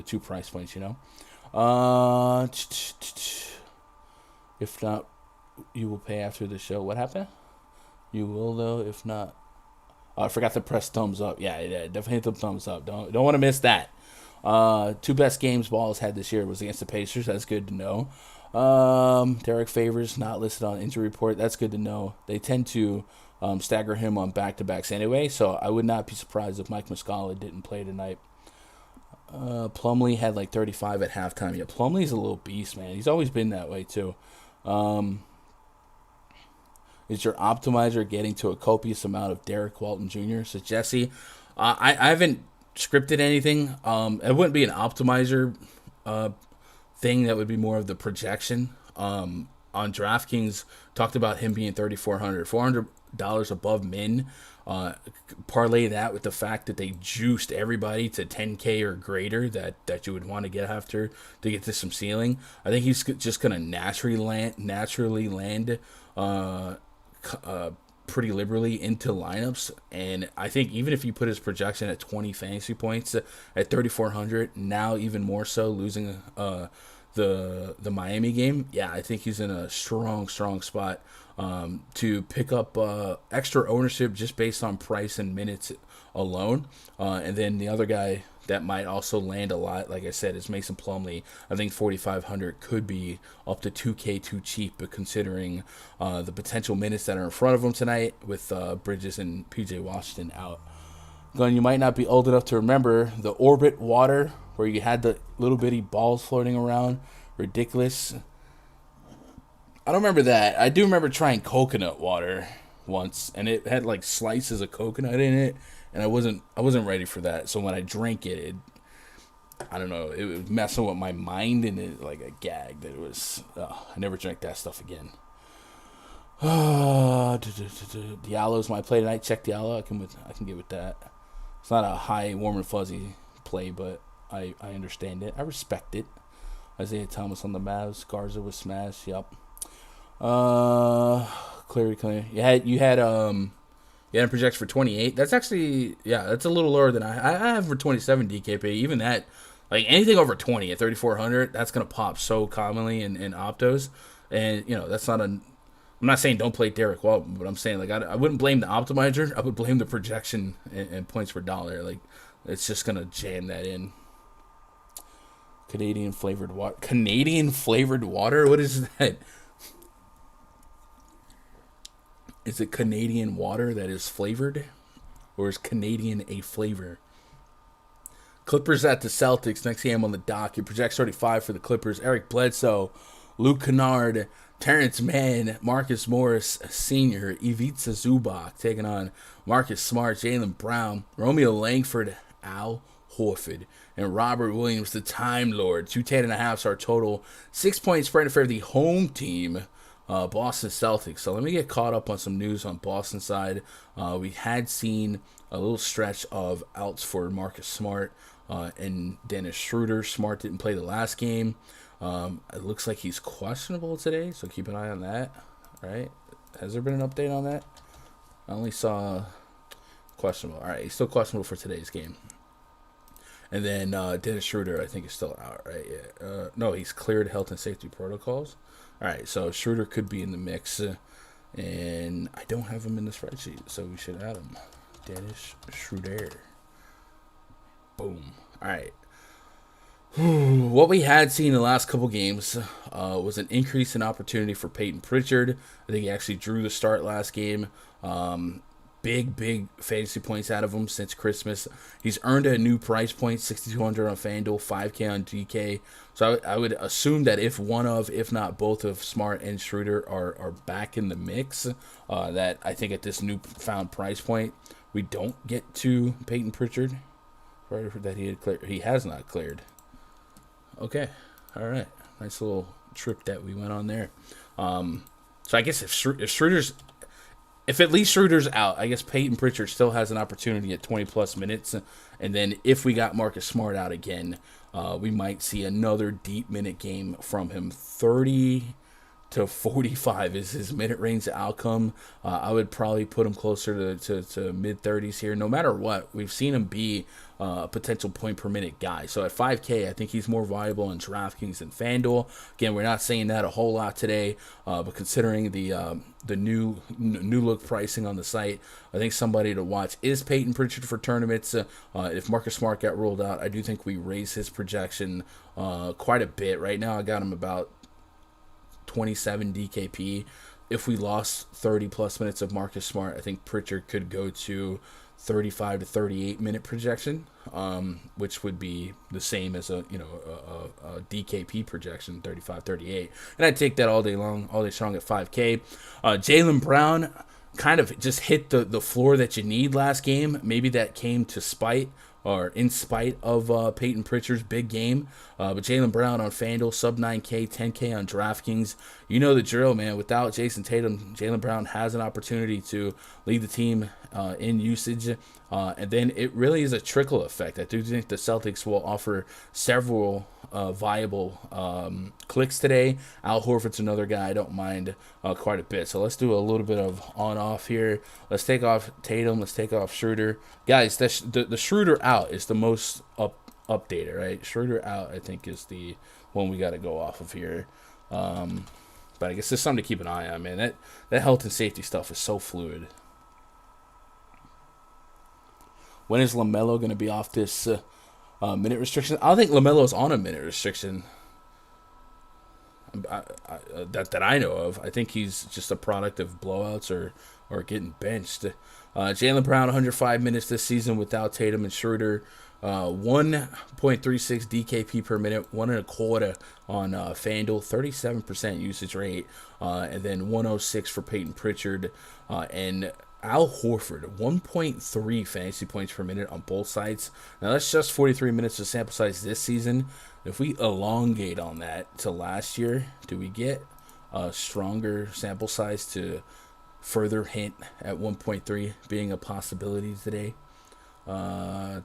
two price points. If not, you will pay after the show. What happened? You will though. If not, I forgot to press thumbs up. Yeah, definitely hit the thumbs up. Don't want to miss that. Two best games Balls had this year was against the Pacers. That's good to know. Derek Favors not listed on injury report. That's good to know. They tend to stagger him on back-to-backs anyway, so I would not be surprised if Mike Muscala didn't play tonight. Plumlee had like 35 at halftime. Yeah, Plumlee's a little beast, man. He's always been that way too. Is your optimizer getting to a copious amount of Derek Walton Jr.? So Jesse, I haven't scripted anything. It wouldn't be an optimizer thing. That would be more of the projection. On DraftKings, talked about him being $400 above min. Parlay that with the fact that they juiced everybody to 10K or greater that you would want to get after to get to some ceiling. I think he's just gonna naturally land pretty liberally into lineups, and I think even if you put his projection at 20 fantasy points at 3,400, now even more so losing the Miami game, yeah, I think he's in a strong spot to pick up extra ownership just based on price and minutes alone. And then the other guy that might also land a lot, like I said, is Mason Plumlee. I think 4,500 could be up to 2K too cheap, but considering the potential minutes that are in front of him tonight with Bridges and PJ Washington out. Gun, you might not be old enough to remember the Orbit water where you had the little bitty balls floating around. Ridiculous. I don't remember that. I do remember trying coconut water once, and it had like slices of coconut in it, and I wasn't ready for that. So when I drank it, I don't know, it was messing with my mind, and it like a gag that it was. I never drank that stuff again. Diallo's my play tonight. Check Diallo. I can get with that. It's not a high warm and fuzzy play, but I understand it. I respect it. Isaiah Thomas on the Mavs. Garza was smashed. Yup. Clear. You had him projected for 28. That's actually, that's a little lower than I have for 27 DKP. Even that, like anything over 20 at 3,400, that's gonna pop so commonly in optos, and that's not I'm not saying don't play Derek Walton, but I'm saying like I wouldn't blame the optimizer. I would blame the projection and points per dollar. Like it's just gonna jam that in. Canadian flavored water. What is that? Is it Canadian water that is flavored? Or is Canadian a flavor? Clippers at the Celtics. Next game on the docket. Projects 35 for the Clippers. Eric Bledsoe, Luke Kennard, Terrence Mann, Marcus Morris Sr., Ivica Zubac taking on Marcus Smart, Jaylen Brown, Romeo Langford, Al Horford, and Robert Williams, the Time Lord. 210.5 our total. 6 point spread in favor of the home team, Boston Celtics. So let me get caught up on some news on Boston side. We had seen a little stretch of outs for Marcus Smart and Dennis Schroeder. Smart didn't play the last game. It looks like he's questionable today, so keep an eye on that. All right. Has there been an update on that? I only saw questionable. All right, he's still questionable for today's game. And then Dennis Schroeder, I think, is still out, right? Yeah. No, he's cleared health and safety protocols. All right, so Schroeder could be in the mix. And I don't have him in the spreadsheet, so we should add him. Dennis Schroeder. Boom. All right. What we had seen in the last couple games was an increase in opportunity for Peyton Pritchard. I think he actually drew the start last game. big fantasy points out of him since Christmas. He's earned a new price point, 6,200 on FanDuel, 5K on DK. So I would assume that if not both of Smart and Schroeder are back in the mix, that I think at this newfound price point, we don't get to Peyton Pritchard. That he had cleared. He has not cleared. Okay, all right, nice little trip that we went on there. So I guess if at least Schroeder's out, I guess Peyton Pritchard still has an opportunity at 20 plus minutes, and then if we got Marcus Smart out again, we might see another deep minute game from him. 30 to 45 is his minute range outcome. I would probably put him closer to mid 30s here. No matter what, we've seen him be a potential point per minute guy. So at 5K, I think he's more viable in DraftKings than FanDuel. Again, we're not saying that a whole lot today, but considering the new look pricing on the site, I think somebody to watch is Peyton Pritchard for tournaments. If Marcus Smart got ruled out, I do think we raise his projection quite a bit. Right now, I got him about 27 DKP. If we lost 30 plus minutes of Marcus Smart, I think Pritchard could go to 35 to 38 minute projection, which would be the same as a DKP projection, 35, 38. And I'd take that all day strong at 5K. Jaylen Brown kind of just hit the floor that you need last game. Maybe that came to spite or in spite of Peyton Pritchard's big game. But Jaylen Brown on FanDuel, sub 9K, 10K on DraftKings. You know the drill, man. Without Jason Tatum, Jaylen Brown has an opportunity to lead the team in usage. And then it really is a trickle effect. I do think the Celtics will offer several viable clicks today. Al Horford's another guy I don't mind quite a bit. So let's do a little bit of on-off here. Let's take off Tatum. Let's take off Schroeder. Guys, the Schroeder out is the most updated, right? Schroeder out, I think, is the one we got to go off of here. But I guess there's something to keep an eye on, man. That health and safety stuff is so fluid. When is LaMelo going to be off this minute restriction? I don't think LaMelo's on a minute restriction that I know of. I think he's just a product of blowouts or getting benched. Jaylen Brown, 105 minutes this season without Tatum and Schroeder. 1.36 DKP per minute, 1.25 on FanDuel, 37% usage rate, and then 106 for Peyton Pritchard. And Al Horford, 1.3 fantasy points per minute on both sides. Now, that's just 43 minutes of sample size this season. If we elongate on that to last year, do we get a stronger sample size to further hint at 1.3 being a possibility today? Al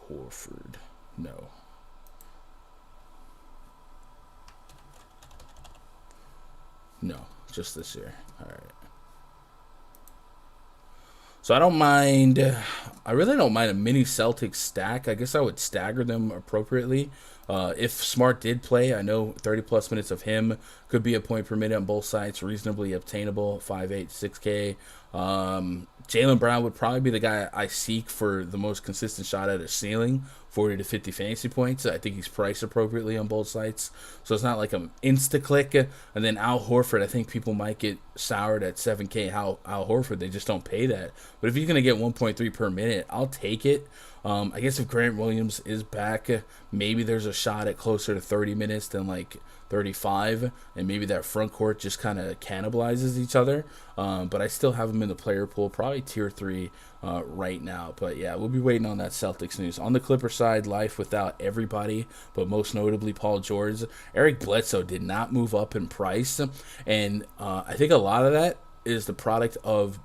Horford. No. No, just this year. All right. So I don't mind. I really don't mind a mini Celtics stack. I guess I would stagger them appropriately. If Smart did play, I know 30 plus minutes of him could be a point per minute on both sides, reasonably obtainable, 5'8", 6K. Jaylen Brown would probably be the guy I seek for the most consistent shot at a ceiling, 40 to 50 fantasy points. I think he's priced appropriately on both sides, so it's not like an insta-click. And then Al Horford, I think people might get soured at 7K. Al Horford, they just don't pay that. But if you're going to get 1.3 per minute, I'll take it. I guess if Grant Williams is back, maybe there's a shot at closer to 30 minutes than like 35, and maybe that front court just kind of cannibalizes each other. But I still have him in the player pool, probably tier 3 right now. But yeah, we'll be waiting on that Celtics news. On the Clipper side, life without everybody, but most notably Paul George. Eric Bledsoe did not move up in price, and I think a lot of that is the product of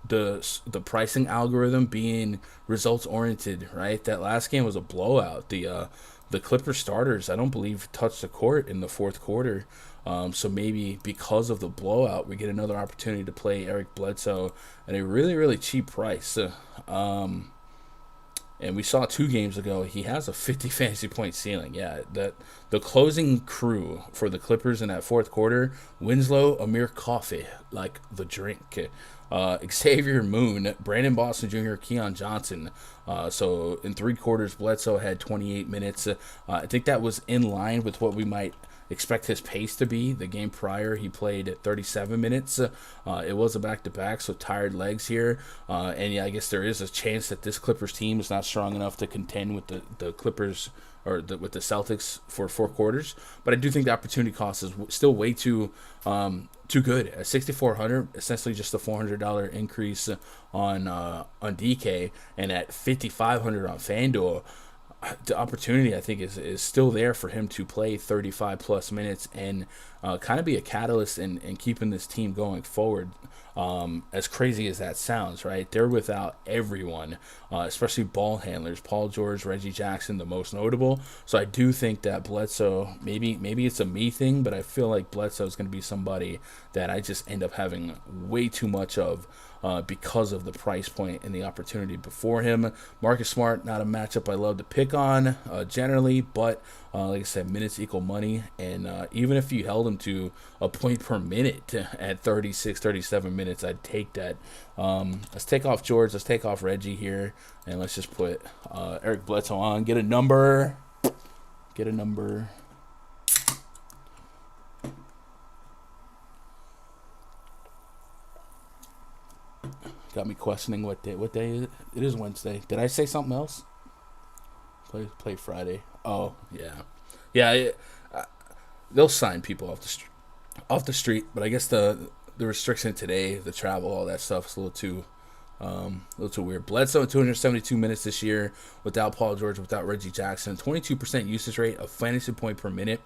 the pricing algorithm being results oriented, right? That last game was a blowout. The Clipper starters, I don't believe, touched the court in the fourth quarter. So maybe because of the blowout, we get another opportunity to play Eric Bledsoe at a really, really cheap price. And we saw 2 games ago, he has a 50 fantasy point ceiling. Yeah, the closing crew for the Clippers in that fourth quarter, Winslow, Amir Coffey, like the drink. Xavier Moon, Brandon Boston Jr., Keon Johnson. So in 3 quarters, Bledsoe had 28 minutes. I think that was in line with what we might expect his pace to be. The game prior, he played at 37 minutes. It was a back-to-back, so tired legs here. And yeah, I guess there is a chance that this Clippers team is not strong enough to contend with the Clippers with the Celtics for 4 quarters. But I do think the opportunity cost is still way too good. At 6,400, essentially just a $400 increase on DK, and at 5,500 on FanDuel. The opportunity, I think, is still there for him to play 35 plus minutes and kind of be a catalyst in keeping this team going forward. As crazy as that sounds, right? They're without everyone, especially ball handlers. Paul George, Reggie Jackson, the most notable. So I do think that Bledsoe, maybe it's a me thing, but I feel like Bledsoe is going to be somebody that I just end up having way too much of. Because of the price point and the opportunity before him. Marcus Smart, not a matchup I love to pick on generally, but like I said, minutes equal money, and even if you held him to a point per minute at 36, 37 minutes, I'd take that. Let's take off George, let's take off Reggie here, and let's just put Eric Bledsoe on. Get a number. Got me questioning what day is it? It is Wednesday. Did I say something else? Play Friday. Oh, yeah. They'll sign people off the street, but I guess the restriction today, the travel, all that stuff is a little too weird. Bledsoe 272 minutes this year without Paul George, without Reggie Jackson, 22% usage rate, a fantasy point per minute.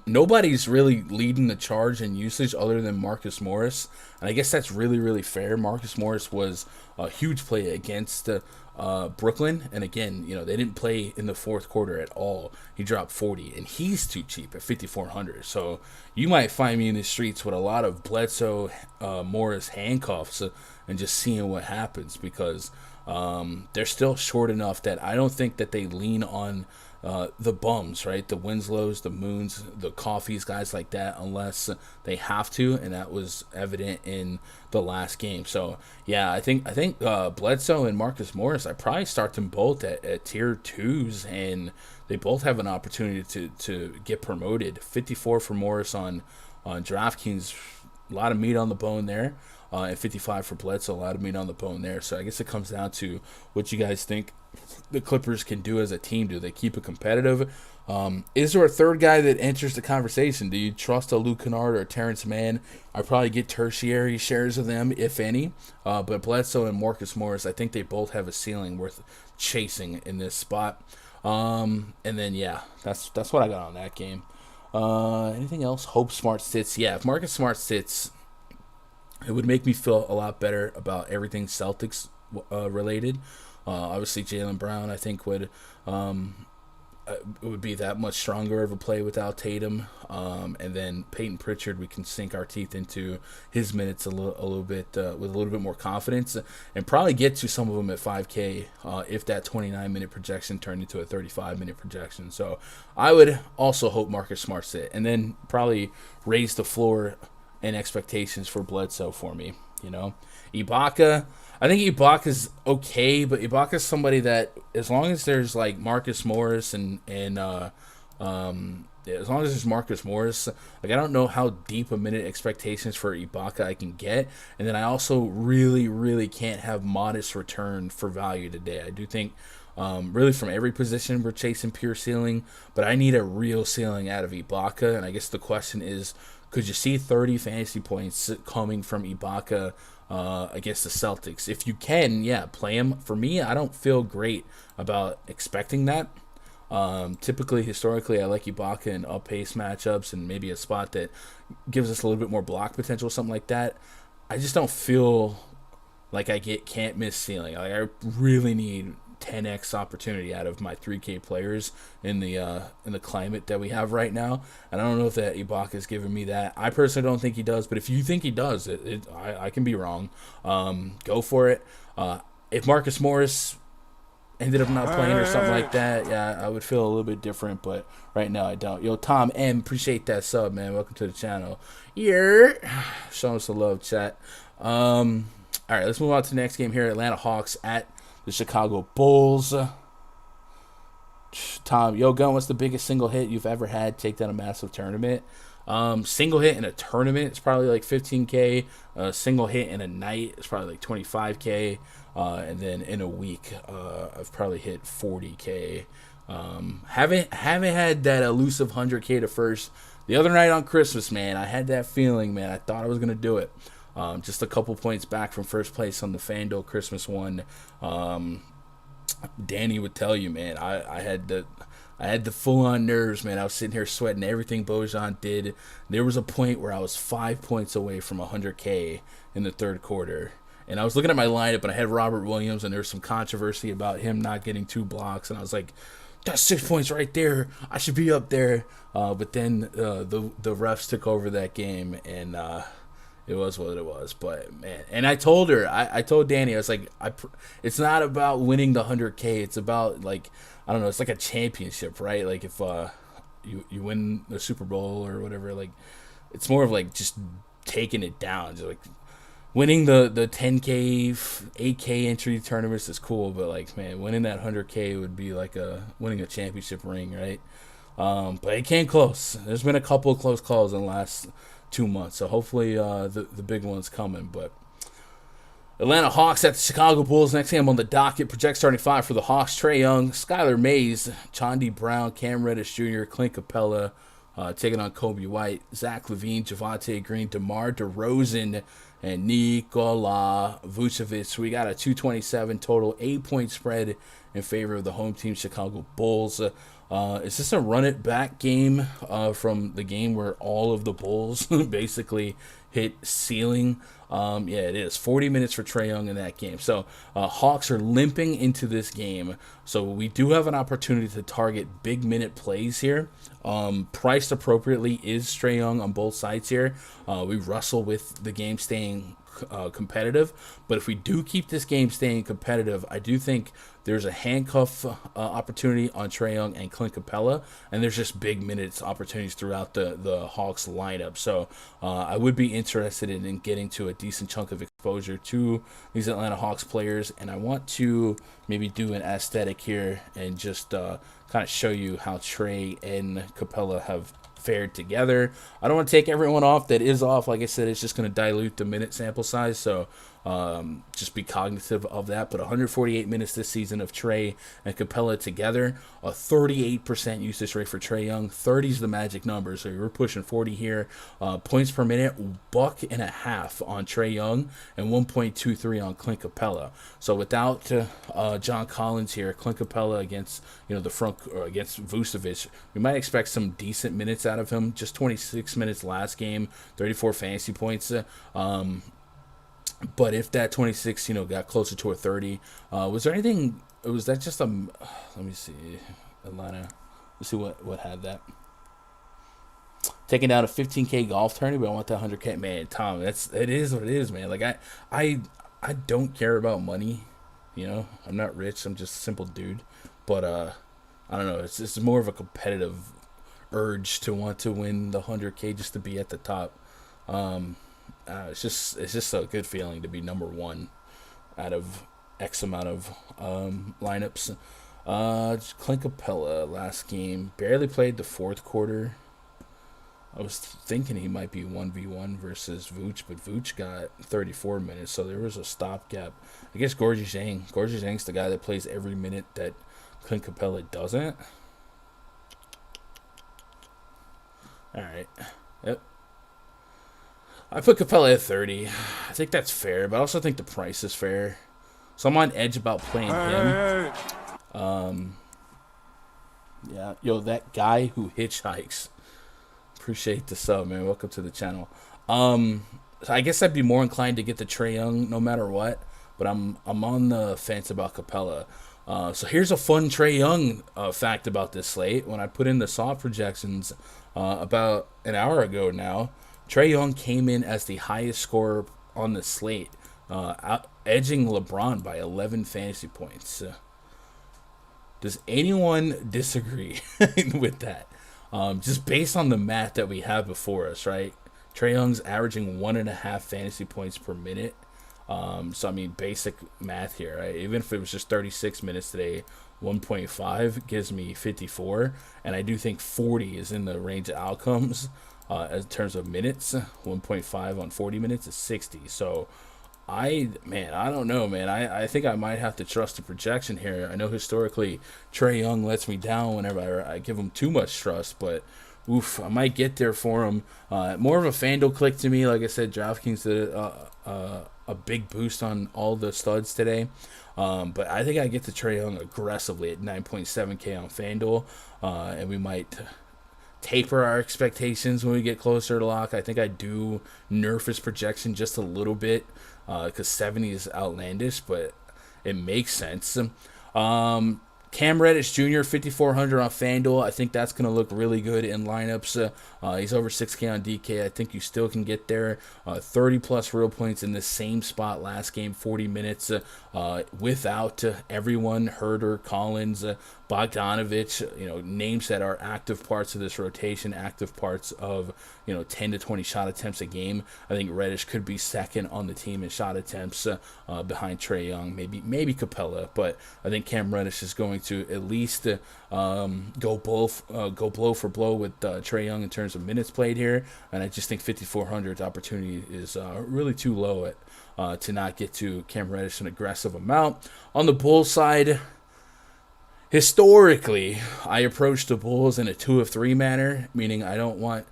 Nobody's really leading the charge in usage other than Marcus Morris, and I guess that's really, really fair. Marcus Morris was a huge play against Brooklyn, and again, they didn't play in the fourth quarter at all. He dropped 40, and he's too cheap at 5,400. So you might find me in the streets with a lot of Bledsoe Morris handcuffs and just seeing what happens, because they're still short enough that I don't think that they lean on the bums, right? The Winslows, the Moons, the Coffees, guys like that, unless they have to, and that was evident in the last game. So yeah, I think Bledsoe and Marcus Morris, I probably start them both at tier 2s, and they both have an opportunity to get promoted. 54 for Morris on DraftKings, a lot of meat on the bone there. And 55 for Bledsoe, a lot of meat on the bone there. So I guess it comes down to what you guys think the Clippers can do as a team. Do they keep it competitive? Is there a third guy that enters the conversation? Do you trust a Luke Kennard or a Terrence Mann? I probably get tertiary shares of them, if any. But Bledsoe and Marcus Morris, I think they both have a ceiling worth chasing in this spot. And then, yeah, that's what I got on that game. Anything else? Hope Smart sits. Yeah, if Marcus Smart sits, it would make me feel a lot better about everything Celtics related. Obviously, Jaylen Brown, I think, would be that much stronger of a play without Tatum. And then Peyton Pritchard, we can sink our teeth into his minutes a little bit with a little bit more confidence, and probably get to some of them at 5K if that 29-minute projection turned into a 35-minute projection. So I would also hope Marcus Smart sit, and then probably raise the floor and expectations for Bledsoe for me. Ibaka, I think Ibaka's okay, but Ibaka's somebody that, as long as there's like Marcus Morris and as long as there's Marcus Morris, like, I don't know how deep a minute expectations for Ibaka I can get, and then I also really, really can't have modest return for value today. I do think really from every position we're chasing pure ceiling, but I need a real ceiling out of Ibaka, and I guess the question is, could you see 30 fantasy points coming from Ibaka against the Celtics? If you can, yeah, play him. For me, I don't feel great about expecting that. Typically, historically, I like Ibaka in up-pace matchups and maybe a spot that gives us a little bit more block potential, something like that. I just don't feel like I can't miss ceiling. Like, I really need 10x opportunity out of my 3K players in the climate that we have right now, and I don't know if that Ibaka is giving me that. I personally don't think he does, but if you think he does, I can be wrong. Go for it. If Marcus Morris ended up not playing or something like that, yeah, I would feel a little bit different, but right now I don't. Yo, Tom M, appreciate that sub, man. Welcome to the channel. Yeah, showing us the love, chat. All right, let's move on to the next game here. Atlanta Hawks at the Chicago Bulls. Tom, yo, Gun, what's the biggest single hit you've ever had take down a massive tournament? Single hit in a tournament is probably like 15K. Single hit in a night is probably like 25K. And then in a week, I've probably hit 40K. Haven't had that elusive 100K to first. The other night on Christmas, man, I had that feeling, man. I thought I was gonna do it. Just a couple points back from first place on the Fanduel Christmas one. Danny would tell you, man, I had the full-on nerves, man. I was sitting here sweating everything Bojan did. There was a point where I was 5 points away from 100K in the third quarter. And I was looking at my lineup, and I had Robert Williams, and there was some controversy about him not getting 2 blocks. And I was like, that's 6 points right there. I should be up there. But then the refs took over that game, and it was what it was. But, man, and I told her, I told Danny, I was like, it's not about winning the 100K. It's about, like, I don't know, it's like a championship, right? Like, if you win the Super Bowl or whatever, like, it's more of, like, just taking it down. Just, like, winning the 10K, 8K entry tournaments is cool, but, like, man, winning that 100K would be like winning a championship ring, right? But it came close. There's been a couple of close calls in the last 2 months, so hopefully the big one's coming. But Atlanta Hawks at the Chicago Bulls. Next game on the docket. Project starting 5 for the Hawks: Trae Young, Skylar Mays, Chauncey Brown, Cam Reddish Jr., Clint Capella, taking on Kobe White, Zach LaVine, Javonte Green, DeMar DeRozan, and Nikola Vucevic. We got a 227 total, 8-point spread in favor of the home team Chicago Bulls. Is this a run-it-back game from the game where all of the Bulls basically hit ceiling? Yeah, it is. 40 minutes for Trae Young in that game. So Hawks are limping into this game. So we do have an opportunity to target big-minute plays here. Priced appropriately is Trae Young on both sides here. We wrestle with the game staying competitive, but if we do keep this game staying competitive, I do think there's a handcuff opportunity on Trae Young and Clint Capella, and there's just big minutes opportunities throughout the Hawks lineup. So I would be interested in getting to a decent chunk of exposure to these Atlanta Hawks players, and I want to maybe do an aesthetic here and just kind of show you how Trae and Capella have fared together. I don't want to take everyone off that is off. Like I said, it's just going to dilute the minute sample size, so just be cognitive of that. But 148 minutes this season of Trae and Capella together, a 38% usage rate for Trae Young. 30 is the magic number, so we're pushing 40 here. Points per minute, $1.50 on Trae Young and 1.23 on Clint Capella. So without John Collins here, Clint Capella against the front against Vucevic, we might expect some decent minutes out of him. Just 26 minutes last game, 34 fantasy points. But if that 26, got closer to a 30, was there anything? Was that just let me see, Atlanta. Let's see what had that. Taking down a 15K golf tourney, but I want that 100K. Man, Tom, it is what it is, man. Like I don't care about money, I'm not rich. I'm just a simple dude. But I don't know. It's more of a competitive urge to want to win the 100K just to be at the top. It's just a good feeling to be number one out of X amount of lineups. Clint Capella last game barely played the fourth quarter. I was thinking he might be 1v1 versus Vooch, but Vooch got 34 minutes, so there was a stopgap. I guess Gorgie Zhang's the guy that plays every minute that Clint Capella doesn't. All right. Yep. I put Capella at 30. I think that's fair, but I also think the price is fair. So I'm on edge about playing him. Yeah, that guy who hitchhikes. Appreciate the sub, man. Welcome to the channel. So I guess I'd be more inclined to get the Trae Young no matter what, but I'm on the fence about Capella. So here's a fun Trae Young fact about this slate. When I put in the soft projections about an hour ago now, Trae Young came in as the highest scorer on the slate, edging LeBron by 11 fantasy points. Does anyone disagree with that? Just based on the math that we have before us, right? Trae Young's averaging 1.5 fantasy points per minute. So, I mean, basic math here, right? Even if it was just 36 minutes today, 1.5 gives me 54, and I do think 40 is in the range of outcomes. In terms of minutes, 1.5 on 40 minutes is 60. So I don't know, man. I think I might have to trust the projection here. I know historically Trae Young lets me down whenever I give him too much trust, but oof, I might get there for him. More of a Fanduel click to me. Like I said, DraftKings did a big boost on all the studs today. But I think I get to Trae Young aggressively at 9.7K on Fanduel, and we might taper our expectations when we get closer to lock. I think I do nerf his projection just a little bit because 70 is outlandish, but it makes sense. Cam Reddish Jr., 5,400 on FanDuel. I think that's going to look really good in lineups. He's over 6K on DK. I think you still can get there. 30-plus real points in the same spot last game, 40 minutes without everyone, Herter, Collins, Bogdanovich, names that are active parts of this rotation, active parts of, 10 to 20 shot attempts a game. I think Reddish could be second on the team in shot attempts behind Trae Young, maybe Capella, but I think Cam Reddish is going to at least go blow for blow with Trae Young in terms of minutes played here, and I just think 5,400's opportunity is really too low to not get to Cam Reddish an aggressive amount. On the Bulls side, historically, I approach the Bulls in a 2 of 3 manner, meaning I don't want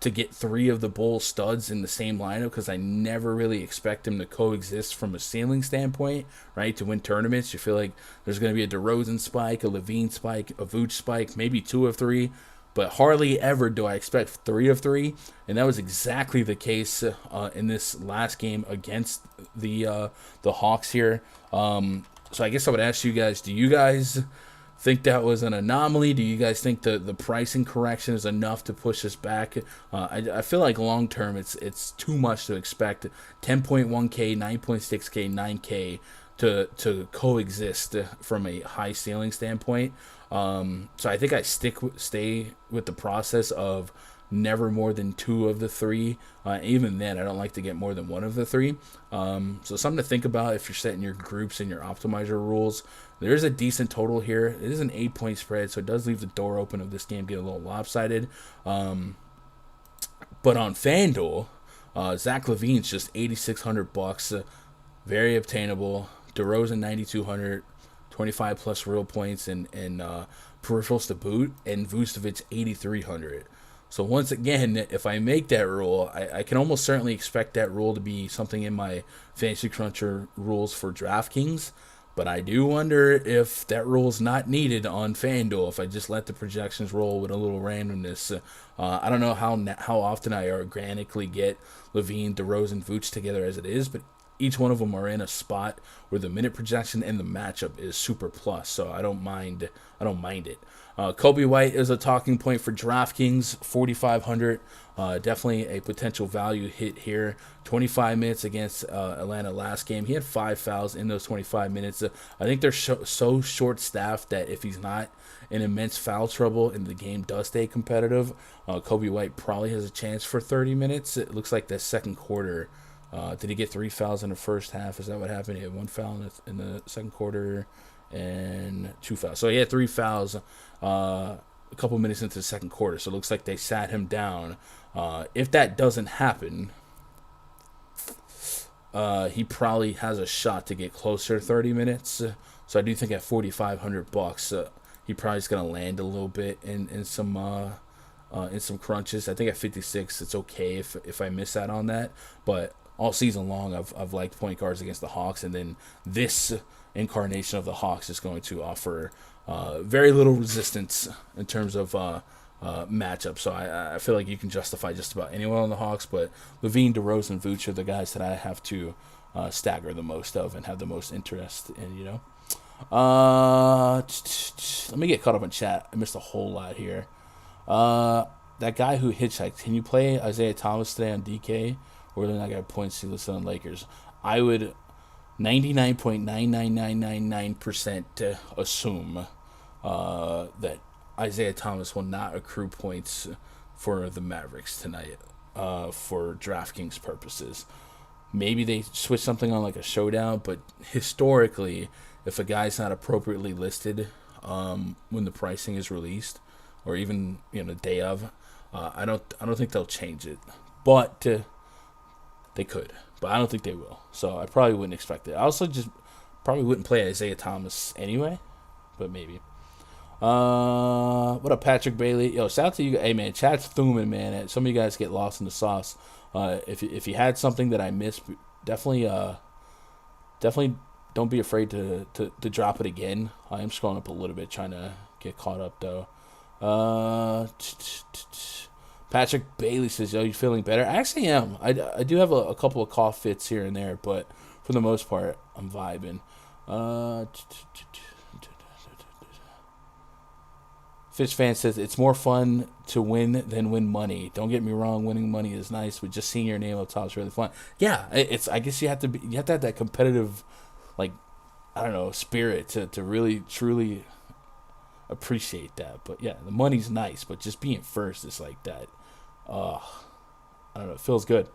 to get 3 of the Bulls studs in the same lineup because I never really expect them to coexist from a ceiling standpoint, right? To win tournaments, you feel like there's going to be a DeRozan spike, a LaVine spike, a Vooch spike, maybe 2 of 3, but hardly ever do I expect 3 of 3, and that was exactly the case in this last game against the Hawks here. So I guess I would ask you guys, do you guys think that was an anomaly? Do you guys think the pricing correction is enough to push us back? I feel like long term it's too much to expect 10.1K, 9.6K, 9K to coexist from a high ceiling standpoint. So I think I stay with the process of never more than 2 of the 3. Even then, I don't like to get more than 1 of the 3. So something to think about if you're setting your groups and your optimizer rules. There's a decent total here. It is an 8-point spread, so it does leave the door open of this game getting a little lopsided. But on FanDuel, Zach LaVine's just $8,600, very obtainable. DeRozan 9,200, 25 plus real points and peripherals to boot, and Vucevic 8,300. So once again, if I make that rule, I can almost certainly expect that rule to be something in my Fantasy Cruncher rules for DraftKings. But I do wonder if that rule is not needed on FanDuel, if I just let the projections roll with a little randomness. I don't know how often I organically get LaVine, DeRozan, Vooch together as it is, but each one of them are in a spot where the minute projection and the matchup is super plus, so I don't mind it. Kobe White is a talking point for DraftKings, 4,500. Definitely a potential value hit here. 25 minutes against Atlanta last game. He had 5 fouls in those 25 minutes. I think they're so short-staffed that if he's not in immense foul trouble and the game does stay competitive, Kobe White probably has a chance for 30 minutes. It looks like the second quarter. Did he get 3 fouls in the first half? Is that what happened? He had 1 foul in the second quarter and 2 fouls. So he had 3 fouls a couple minutes into the second quarter. So it looks like they sat him down. If that doesn't happen, he probably has a shot to get closer to 30 minutes. So I do think at $4,500, he probably is going to land a little bit in some crunches. I think at 56, it's okay if I miss out on that. But all season long, I've liked point guards against the Hawks, and then this incarnation of the Hawks is going to offer very little resistance in terms of matchup. So I feel like you can justify just about anyone on the Hawks, but LaVine, DeRozan, Vooch are the guys that I have to stagger the most of and have the most interest in. Let me get caught up in chat. I missed a whole lot here. That guy who hitchhiked, can you play Isaiah Thomas today on DK? Or then I got points to listed on Lakers. I would 99.99999% assume that Isaiah Thomas will not accrue points for the Mavericks tonight for DraftKings purposes. Maybe they switch something on like a showdown, but historically, if a guy's not appropriately listed when the pricing is released, or even the day of, I don't think they'll change it, but they could, but I don't think they will. So I probably wouldn't expect it. I also just probably wouldn't play Isaiah Thomas anyway, but maybe. What up, Patrick Bailey? Yo, shout out to you. Hey, man, Chad's Thuman, man. Some of you guys get lost in the sauce. If you had something that I missed, definitely don't be afraid to drop it again. I am scrolling up a little bit, trying to get caught up, though. Patrick Bailey says, yo, you feeling better? I actually am. I do have a couple of cough fits here and there, but for the most part, I'm vibing. Fish fan says, it's more fun to win than win money. Don't get me wrong, winning money is nice, but just seeing your name up top is really fun. Yeah, I guess you have to have that competitive, like, I don't know, spirit to really truly appreciate that. But yeah, the money's nice, but just being first is like that. I don't know, it feels good.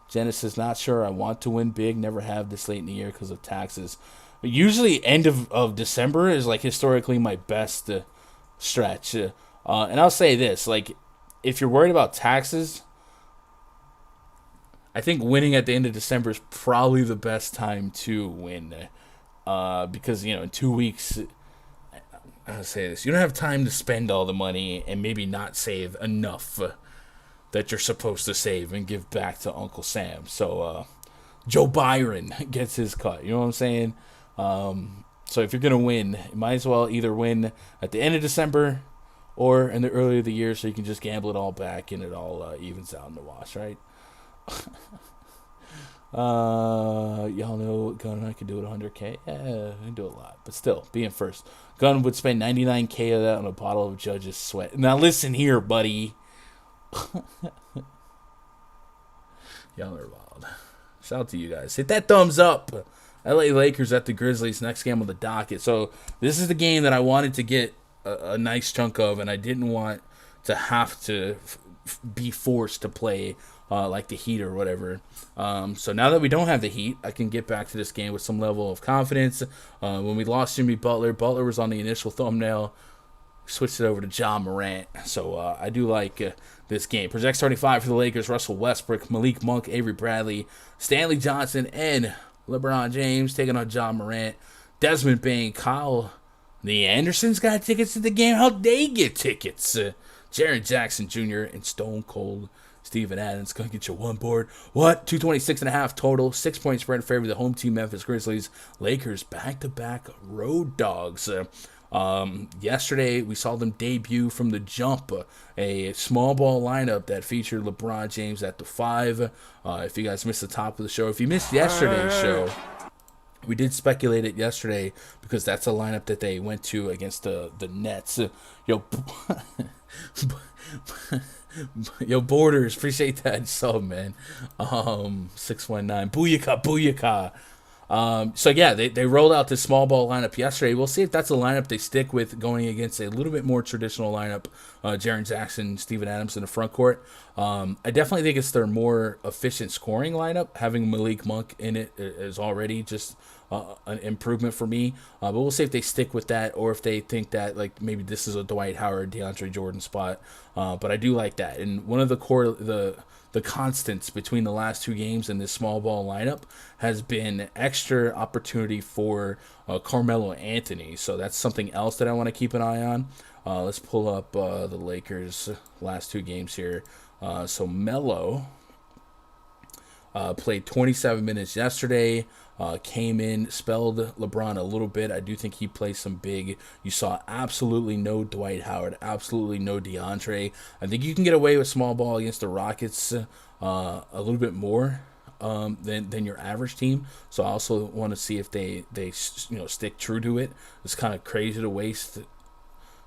Genesis, not sure I want to win big, never have this late in the year because of taxes. But usually end of December is like historically my best stretch. And I'll say this, like, if you're worried about taxes, I think winning at the end of December is probably the best time to win. Because, in 2 weeks, I'll say this, you don't have time to spend all the money and maybe not save enough that you're supposed to save and give back to Uncle Sam. So Joe Byron gets his cut. You know what I'm saying? So if you're going to win, you might as well either win at the end of December or in the early of the year so you can just gamble it all back and it all evens out in the wash, right? Y'all know Gunn and I could do it 100K. Yeah, I can do a lot, but still, being first. Gunn would spend 99K of that on a bottle of Judge's Sweat. Now listen here, buddy. Y'all are wild. Shout out to you guys. Hit that thumbs up. LA Lakers at the Grizzlies, next game on the docket. So this is the game that I wanted to get a nice chunk of, and I didn't want to have to be forced to play like the Heat or whatever. So now that we don't have the Heat, I can get back to this game with some level of confidence. When we lost Jimmy Butler was on the initial thumbnail. Switched it over to Ja Morant. So I do like this game. Project 35 for the Lakers, Russell Westbrook, Malik Monk, Avery Bradley, Stanley Johnson, and LeBron James taking on Ja Morant. Desmond Bain, Kyle the Andersons got tickets to the game. How'd they get tickets? Jaren Jackson Jr. and Stone Cold Steven Adams going to get you one board. What? 226.5 total. 6-point spread in favor of the home team Memphis Grizzlies. Lakers back-to-back road dogs. Yesterday, we saw them debut from the jump, a small ball lineup that featured LeBron James at the 5. If you guys missed the top of the show, if you missed yesterday's show, we did speculate it yesterday because that's a lineup that they went to against the Nets. Yo, Borders, appreciate that sub, man. 619, booyaka. So yeah, they rolled out this small ball lineup yesterday. We'll see if that's a lineup they stick with going against a little bit more traditional lineup. Jaren Jackson, Steven Adams in the front court. I definitely think it's their more efficient scoring lineup. Having Malik Monk in it is already just an improvement for me. But we'll see if they stick with that or if they think that like maybe this is a Dwight Howard, DeAndre Jordan spot. But I do like that. And one of the constants between the last two games in this small ball lineup has been extra opportunity for Carmelo Anthony. So that's something else that I want to keep an eye on. Let's pull up the Lakers' last two games here. So Melo played 27 minutes yesterday. Came in, spelled LeBron a little bit. I do think he plays some big. You saw absolutely no Dwight Howard, absolutely no DeAndre. I think you can get away with small ball against the Rockets a little bit more than your average team. So I also want to see if they stick true to it. It's kind of crazy to waste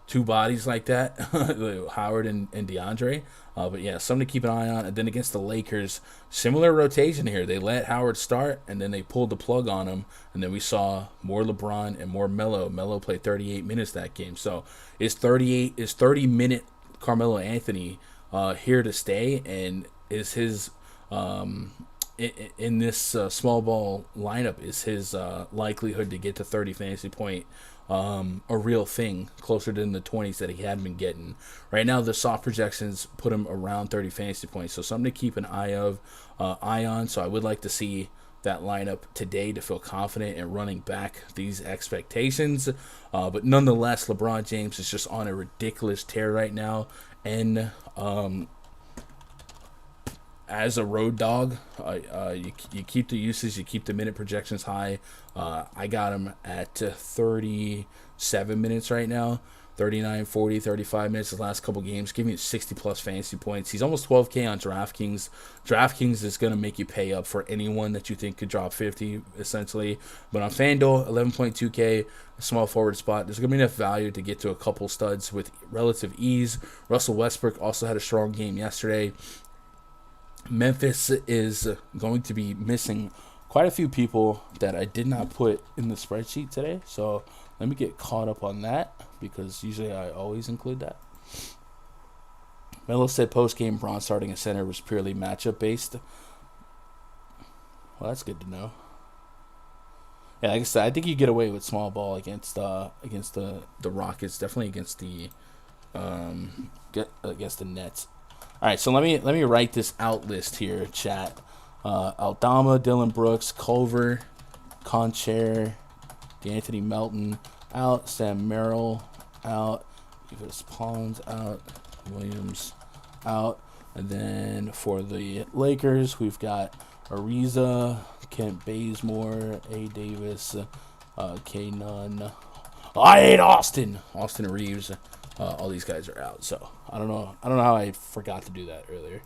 two bodies like that, Howard and DeAndre. But yeah, something to keep an eye on. And then against the Lakers, similar rotation here. They let Howard start, and then they pulled the plug on him. And then we saw more LeBron and more Melo. Melo played 38 minutes that game. So is 30-minute Carmelo Anthony here to stay? And is his in this small ball lineup, is his likelihood to get to 30 fantasy point a real thing, closer to the 20s that he had been getting. Right now, the soft projections put him around 30 fantasy points, so something to keep an eye on. So I would like to see that lineup today to feel confident in running back these expectations. But nonetheless, LeBron James is just on a ridiculous tear right now, and as a road dog, you keep the usage, you keep the minute projections high. I got him at 37 minutes right now, 39, 40, 35 minutes the last couple games, giving you 60-plus fantasy points. He's almost 12K on DraftKings. DraftKings is going to make you pay up for anyone that you think could drop 50, essentially. But on Fanduel, 11.2K, a small forward spot, there's going to be enough value to get to a couple studs with relative ease. Russell Westbrook also had a strong game yesterday. Memphis is going to be missing quite a few people that I did not put in the spreadsheet today. So let me get caught up on that, because usually I always include that. Melo said post-game Braun starting a center was purely matchup based. Well, that's good to know. Yeah, like I said, I think you get away with small ball against the Rockets, definitely against the Nets. All right, so let me write this out list here, chat. Aldama, Dylan Brooks, Culver, Concher, D'Anthony Melton out, Sam Merrill out, Evis Pons out, Williams out, and then for the Lakers, we've got Ariza, Kent Bazemore, A. Davis, K. Nunn. I hate Austin Reeves. All these guys are out, so I don't know how I forgot to do that earlier.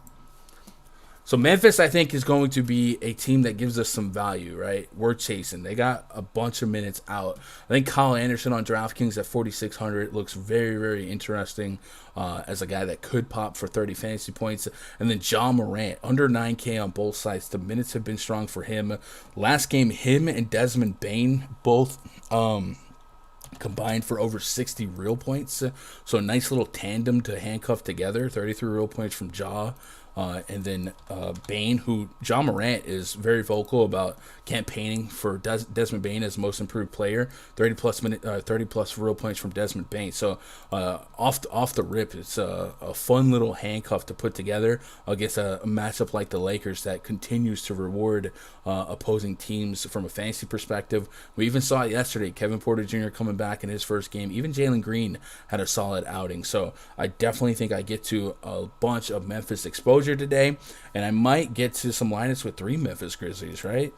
So Memphis, I think, is going to be a team that gives us some value, right? We're chasing. They got a bunch of minutes out. I think Kyle Anderson on DraftKings at 4,600 looks very, very interesting as a guy that could pop for 30 fantasy points. And then John Morant, under 9K on both sides. The minutes have been strong for him. Last game, him and Desmond Bane both combined for over 60 real points. So a nice little tandem to handcuff together. 33 real points from Ja. And then Bane, who John Morant is very vocal about campaigning for Desmond Bane as most improved player. 30 plus real points from Desmond Bane. So off the rip, it's a fun little handcuff to put together against a matchup like the Lakers that continues to reward opposing teams from a fantasy perspective. We even saw it yesterday. Kevin Porter Jr. coming back in his first game. Even Jalen Green had a solid outing. So I definitely think I get to a bunch of Memphis exposure today, and I might get to some lineups with 3 Memphis Grizzlies, right?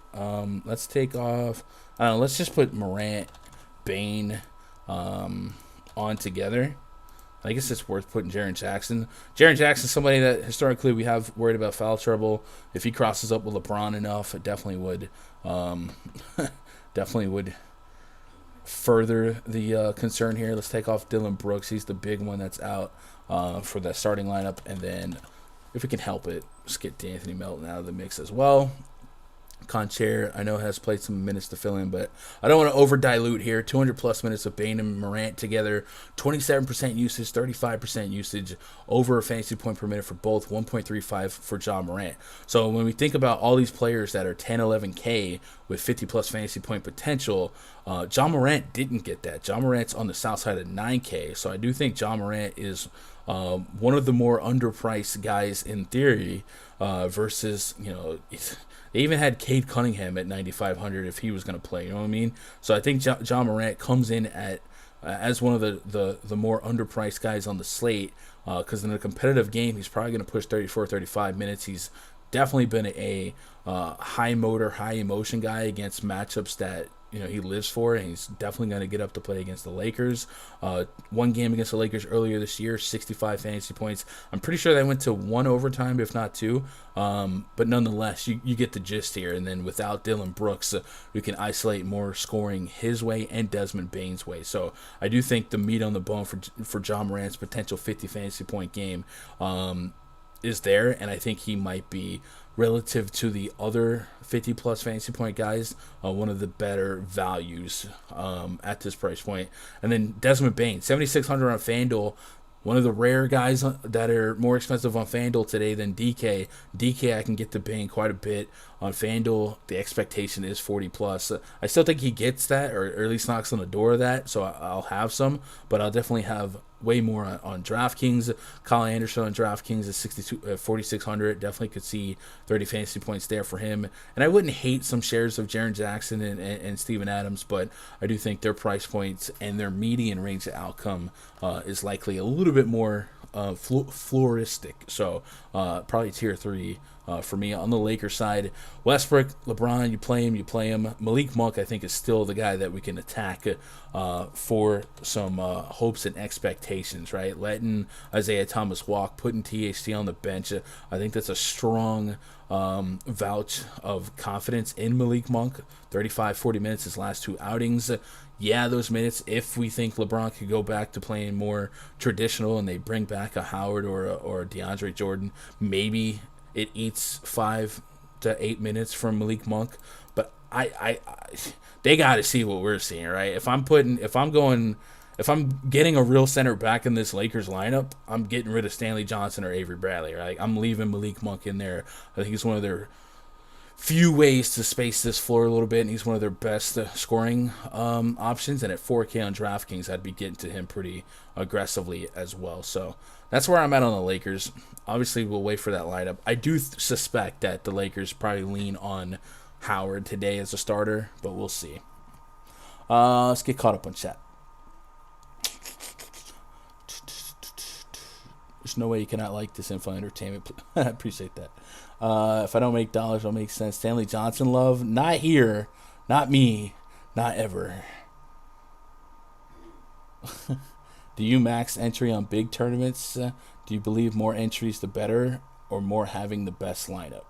Let's take off, let's just put Morant, Bane on together. I guess it's worth putting Jaren Jackson. Jaren Jackson, somebody that historically we have worried about foul trouble. If he crosses up with LeBron enough, it definitely would further the concern here. Let's take off Dylan Brooks. He's the big one that's out for the starting lineup, and then if we can help it, just get D'Anthony Melton out of the mix as well. Concher, I know, has played some minutes to fill in, but I don't want to over dilute here. 200-plus minutes of Bane and Morant together. 27% usage, 35% usage, over a fantasy point per minute for both, 1.35 for Ja Morant. So when we think about all these players that are 10, 11K with 50-plus fantasy point potential, Ja Morant didn't get that. Ja Morant's on the south side of 9K, so I do think Ja Morant is one of the more underpriced guys in theory versus, they even had Cade Cunningham at 9,500 if he was going to play, you know what I mean? So I think Ja Morant comes in as one of the more underpriced guys on the slate because in a competitive game, he's probably going to push 34, 35 minutes. He's definitely been a high motor, high emotion guy against matchups that he lives for, and he's definitely going to get up to play against the Lakers. One game against the Lakers earlier this year, 65 fantasy points. I'm pretty sure they went to 1 overtime, if not 2. But nonetheless, you get the gist here. And then without Dylan Brooks, we can isolate more scoring his way and Desmond Bane's way. So I do think the meat on the bone for Ja Morant's potential 50 fantasy point game is there, and I think he might be, relative to the other 50-plus fantasy point guys, one of the better values at this price point. And then Desmond Bane, 7,600 on FanDuel. one of the rare guys that are more expensive on FanDuel today than DK. DK, I can get to paying quite a bit. On FanDuel, the expectation is 40 plus. I still think he gets that, or at least knocks on the door of that, so I'll have some, but I'll definitely have way more on DraftKings. Kyle Anderson on DraftKings is 4,600. Definitely could see 30 fantasy points there for him. And I wouldn't hate some shares of Jaren Jackson and Steven Adams, but I do think their price points and their median range of outcome is likely a little bit more floristic. So probably tier 3 for me. On the Lakers side, Westbrook, LeBron, you play him. Malik Monk, I think, is still the guy that we can attack for some hopes and expectations, right? Letting Isaiah Thomas walk, putting THT on the bench, I think that's a strong vouch of confidence in Malik Monk. 35, 40 minutes his last 2 outings. Yeah, those minutes, if we think LeBron could go back to playing more traditional and they bring back a Howard or DeAndre Jordan, maybe it eats 5 to 8 minutes from Malik Monk. But they got to see what we're seeing, right? If I'm getting a real center back in this Lakers lineup, I'm getting rid of Stanley Johnson or Avery Bradley, right? I'm leaving Malik Monk in there. I think he's one of their few ways to space this floor a little bit, and he's one of their best scoring options. And at 4K on DraftKings, I'd be getting to him pretty aggressively as well. So that's where I'm at on the Lakers. Obviously, we'll wait for that lineup. I do suspect that the Lakers probably lean on Howard today as a starter, but we'll see. Let's get caught up on chat. There's no way you cannot like this info entertainment. I appreciate that. If I don't make dollars, it'll make sense. Stanley Johnson love? Not here. Not me. Not ever. Do you max entry on big tournaments? Do you believe more entries the better, or more having the best lineup?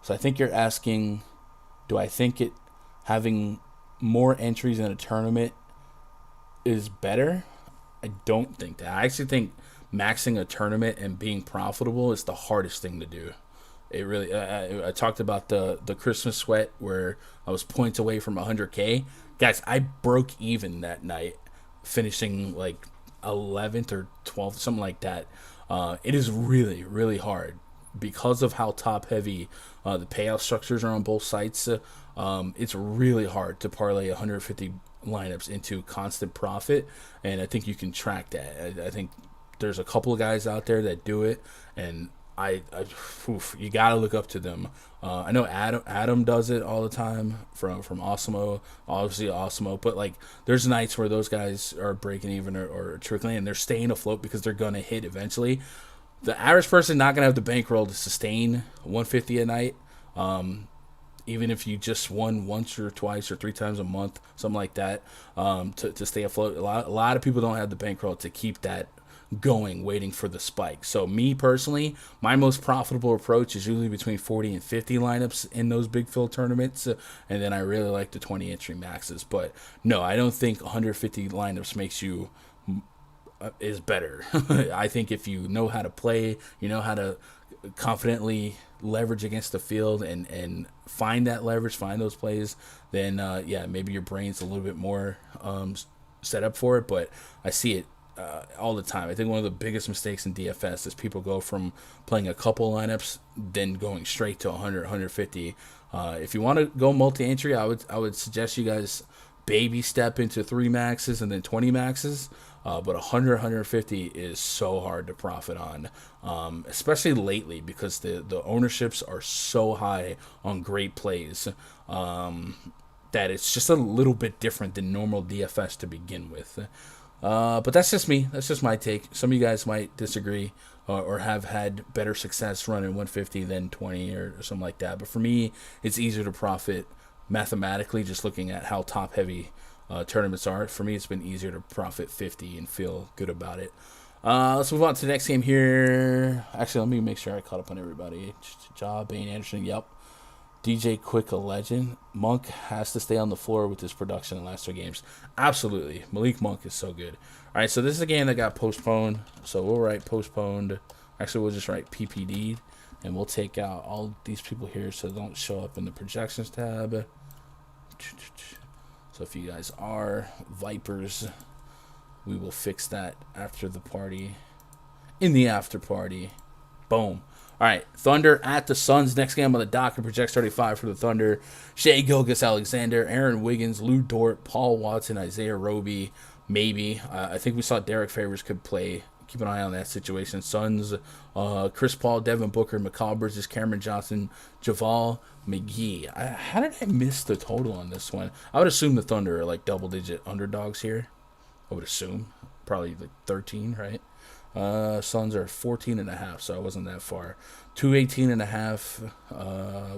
So I think you're asking, do I think having more entries in a tournament is better? I don't think that. I actually think maxing a tournament and being profitable is the hardest thing to do. It really. I talked about the Christmas sweat where I was points away from 100K. Guys, I broke even that night, finishing like 11th or 12th, something like that. It is really, really hard because of how top heavy the payout structures are on both sites. It's really hard to parlay 150 lineups into constant profit, and I think you can track that. I think there's a couple of guys out there that do it, and you gotta look up to them. I know Adam does it all the time from Osmo, obviously Osmo, but like there's nights where those guys are breaking even or trickling, and they're staying afloat because they're gonna hit eventually. The average person not gonna have the bankroll to sustain 150 a night. Even if you just won once or twice or 3 times a month, something like that, to stay afloat. A lot of people don't have the bankroll to keep that going, waiting for the spike. So me personally, my most profitable approach is usually between 40 and 50 lineups in those big field tournaments, and then I really like the 20 entry maxes. But no, I don't think 150 lineups makes you is better. I think if you know how to play, you know how to confidently leverage against the field and find that leverage, find those plays, then maybe your brain's a little bit more set up for it. But I see it all the time. I think one of the biggest mistakes in DFS is people go from playing a couple lineups then going straight to 100, 150. If you want to go multi-entry, I would suggest you guys baby step into 3 maxes and then 20 maxes. But 100, 150 is so hard to profit on, especially lately because the ownerships are so high on great plays that it's just a little bit different than normal DFS to begin with. But that's just me. That's just my take. Some of you guys might disagree or have had better success running 150 than 20 or something like that. But for me, it's easier to profit mathematically just looking at how top-heavy tournaments are. For me, it's been easier to profit 50 and feel good about it. Let's move on to the next game here. Actually, let me make sure I caught up on everybody. Bain Anderson, yep. DJ Quick, a legend. Monk has to stay on the floor with his production in the last 2 games. Absolutely. Malik Monk is so good. All right, so this is a game that got postponed. So we'll write postponed. Actually, we'll just write PPD, and we'll take out all these people here so they don't show up in the projections tab. So if you guys are Vipers, we will fix that after the party. In the after party. Boom. All right, Thunder at the Suns. Next game on the docket projects 35 for the Thunder. Shai Gilgeous-Alexander, Aaron Wiggins, Lou Dort, Paul Watson, Isaiah Roby, maybe. I think we saw Derek Favors could play. Keep an eye on that situation. Suns, Chris Paul, Devin Booker, McCall Bridges, Cameron Johnson, JaVale McGee. How did I miss the total on this one? I would assume the Thunder are like double-digit underdogs here. I would assume. Probably like 13, right? Suns are 14.5, so I wasn't that far. 218.5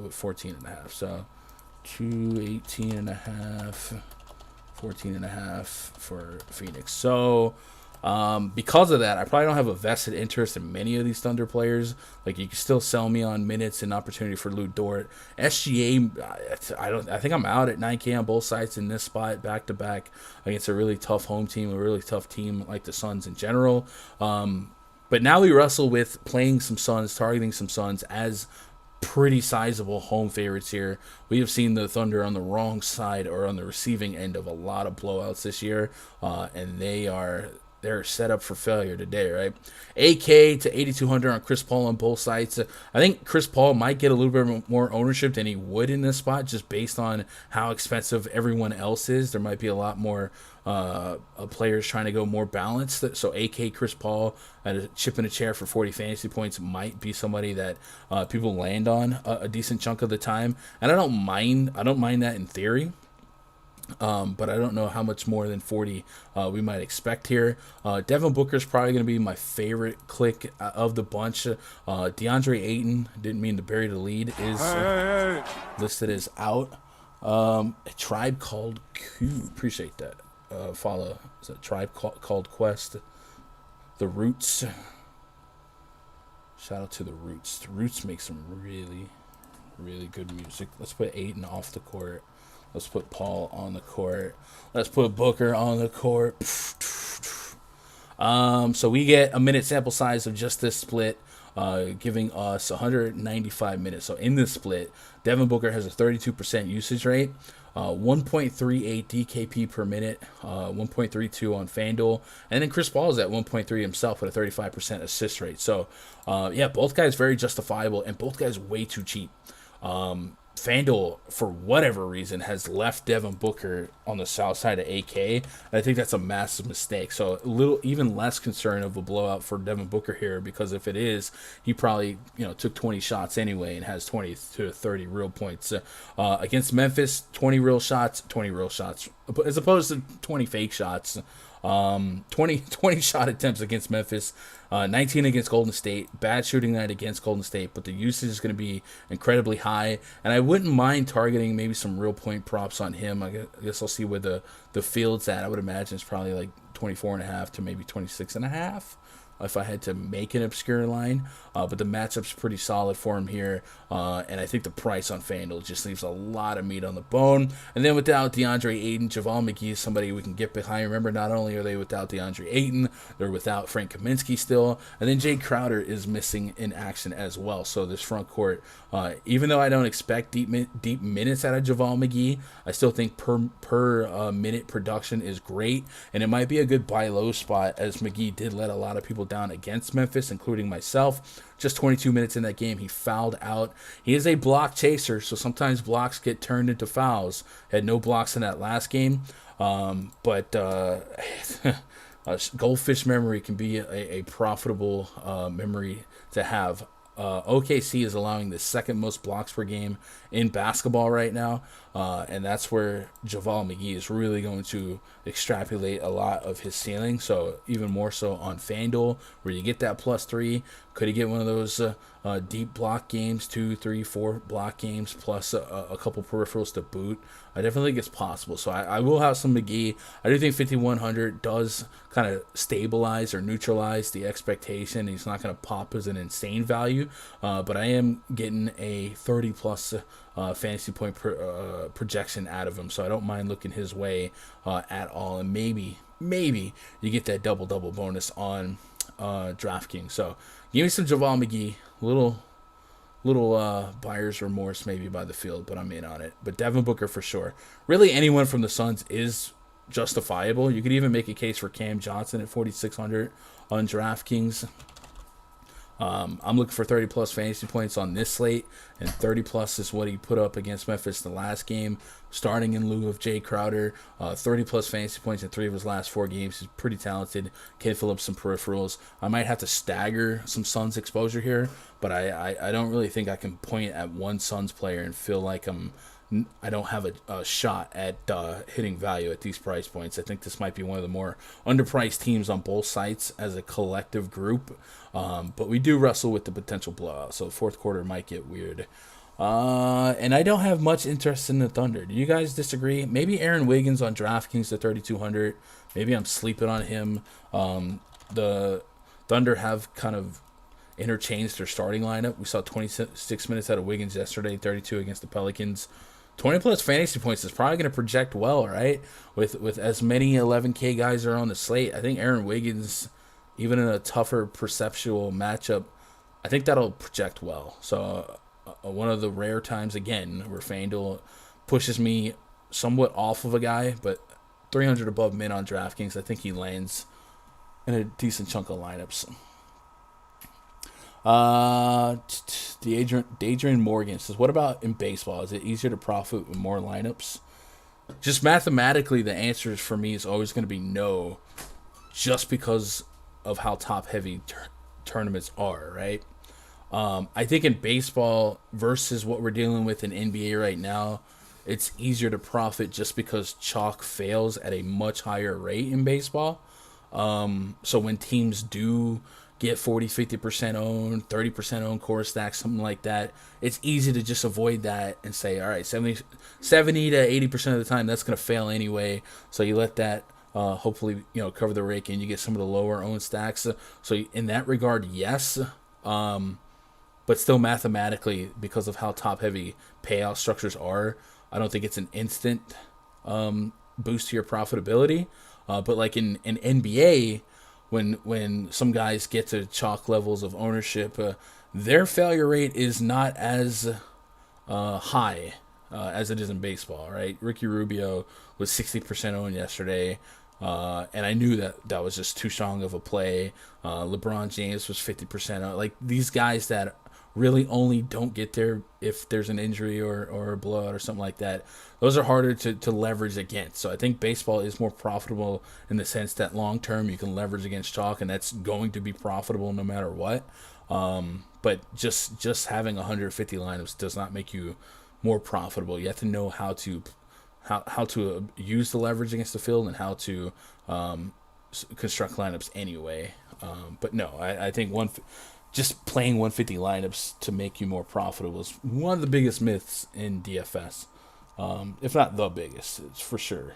with 14.5. So 218.5, 14.5 for Phoenix. So because of that, I probably don't have a vested interest in many of these Thunder players. Like, you can still sell me on minutes and opportunity for Lou Dort. SGA, I think I'm out at 9K on both sides in this spot, back to back against a really tough home team, a really tough team like the Suns in general. But now we wrestle with playing some Suns, targeting some Suns as pretty sizable home favorites here. We have seen the Thunder on the wrong side or on the receiving end of a lot of blowouts this year, and they're set up for failure today, right? AK to 8,200 on Chris Paul on both sides. I think Chris Paul might get a little bit more ownership than he would in this spot, just based on how expensive everyone else is. There might be a lot more players trying to go more balanced. So AK Chris Paul at a chip in a chair for 40 fantasy points might be somebody that people land on a decent chunk of the time, and I don't mind that in theory. But I don't know how much more than 40 we might expect here. Devin Booker is probably going to be my favorite click of the bunch. DeAndre Ayton, didn't mean to bury the lead, is listed as out. A Tribe Called Q, appreciate that. Follow, is that Tribe Called Quest? The Roots. Shout out to the Roots. The Roots make some really, really good music. Let's put Ayton off the court. Let's put Paul on the court. Let's put Booker on the court. So we get a minute sample size of just this split, giving us 195 minutes. So in this split, Devin Booker has a 32% usage rate, 1.38 DKP per minute, 1.32 on Fanduel, and then Chris Paul is at 1.3 himself with a 35% assist rate. So, both guys very justifiable, and both guys way too cheap. Fanduel, for whatever reason, has left Devin Booker on the south side of AK. And I think that's a massive mistake. So even less concern of a blowout for Devin Booker here, because if it is, he probably took 20 shots anyway and has 20 to 30 real points. Against Memphis, 20 real shots, as opposed to 20 fake shots. 20 shot attempts against Memphis, 19 against Golden State. Bad shooting night against Golden State, but the usage is going to be incredibly high, and I wouldn't mind targeting maybe some real point props on him. I guess I'll see where the field's at. I would imagine it's probably like 24.5 to maybe 26.5 if I had to make an obscure line, but the matchup's pretty solid for him here, and I think the price on FanDuel just leaves a lot of meat on the bone. And then without DeAndre Ayton, JaVale McGee is somebody we can get behind. Remember, not only are they without DeAndre Ayton, they're without Frank Kaminsky still, and then Jay Crowder is missing in action as well. So this front court, even though I don't expect deep minutes out of JaVale McGee, I still think per minute production is great, and it might be a good buy low spot, as McGee did let a lot of people down against Memphis, including myself. Just 22 minutes in that game, he fouled out. He is a block chaser, so sometimes blocks get turned into fouls. Had no blocks in that last game, but goldfish memory can be a profitable memory to have. OKC is allowing the second most blocks per game in basketball right now, and that's where JaVale McGee is really going to extrapolate a lot of his ceiling. So even more so on FanDuel, where you get that +3. Could he get one of those deep block games, 2, 3, 4 block games, plus a couple peripherals to boot? I definitely think it's possible. So I will have some McGee. I do think 5,100 does kind of stabilize or neutralize the expectation. He's not going to pop as an insane value, but I am getting a 30-plus fantasy point projection out of him, so I don't mind looking his way at all. And maybe you get that double bonus on DraftKings. So give me some JaVale McGee, little little buyer's remorse maybe by the field, but I'm in on it. But Devin Booker for sure. Really, anyone from the Suns is justifiable. You could even make a case for Cam Johnson at 4,600 on DraftKings. I'm looking for 30 plus fantasy points on this slate, and 30 plus is what he put up against Memphis in the last game, starting in lieu of Jay Crowder. 30 plus fantasy points in 3 of his last 4 games. He's pretty talented. Can fill up some peripherals. I might have to stagger some Suns exposure here, but I don't really think I can point at one Suns player and feel like I don't have a shot at hitting value at these price points. I think this might be one of the more underpriced teams on both sites as a collective group. But we do wrestle with the potential blowout, so fourth quarter might get weird. And I don't have much interest in the Thunder. Do you guys disagree? Maybe Aaron Wiggins on DraftKings at 3,200. Maybe I'm sleeping on him. The Thunder have kind of interchanged their starting lineup. We saw 26 minutes out of Wiggins yesterday, 32 against the Pelicans. 20 plus fantasy points is probably going to project well, right? With as many 11K guys are on the slate, I think Aaron Wiggins, even in a tougher perceptual matchup, I think that'll project well. So one of the rare times, again, where Fanduel pushes me somewhat off of a guy, but 300 above min on DraftKings, I think he lands in a decent chunk of lineups. Adrian Morgan says, what about in baseball? Is it easier to profit with more lineups? Just mathematically, the answer for me is always going to be no, just because of how top-heavy tournaments are, right? I think in baseball versus what we're dealing with in NBA right now, it's easier to profit just because chalk fails at a much higher rate in baseball. So when teams do get 40, 50% owned, 30% owned core stacks, something like that, it's easy to just avoid that and say, all right, 70 to 80% of the time, that's going to fail anyway. So you let that hopefully, cover the rake and you get some of the lower owned stacks. So in that regard, yes. But still mathematically, because of how top heavy payout structures are, I don't think it's an instant boost to your profitability. But like in NBA, when some guys get to chalk levels of ownership, their failure rate is not as high as it is in baseball, right? Ricky Rubio was 60% owned yesterday, and I knew that was just too strong of a play. LeBron James was 50% owned. Like, these guys that really only don't get there if there's an injury or a blowout or something like that, those are harder to leverage against. So I think baseball is more profitable in the sense that long term you can leverage against chalk, and that's going to be profitable no matter what. But just having 150 lineups does not make you more profitable. You have to know how to use the leverage against the field and how to construct lineups anyway. But no, I think just playing 150 lineups to make you more profitable is one of the biggest myths in DFS. If not the biggest, it's for sure.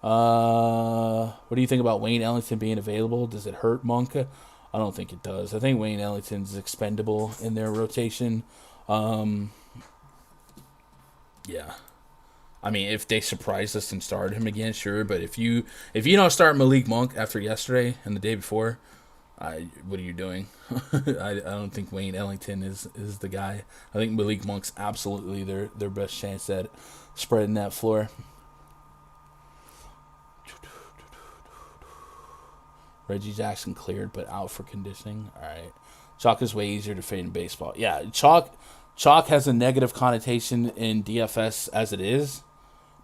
What do you think about Wayne Ellington being available? Does it hurt Monk? I don't think it does. I think Wayne Ellington's expendable in their rotation. Yeah. I mean, if they surprise us and start him again, sure. But if you don't start Malik Monk after yesterday and the day before, what are you doing? I don't think Wayne Ellington is the guy. I think Malik Monk's absolutely their best chance at spreading that floor. Reggie Jackson cleared but out for conditioning. All right. Chalk is way easier to fade in baseball. Yeah, chalk has a negative connotation in DFS as it is,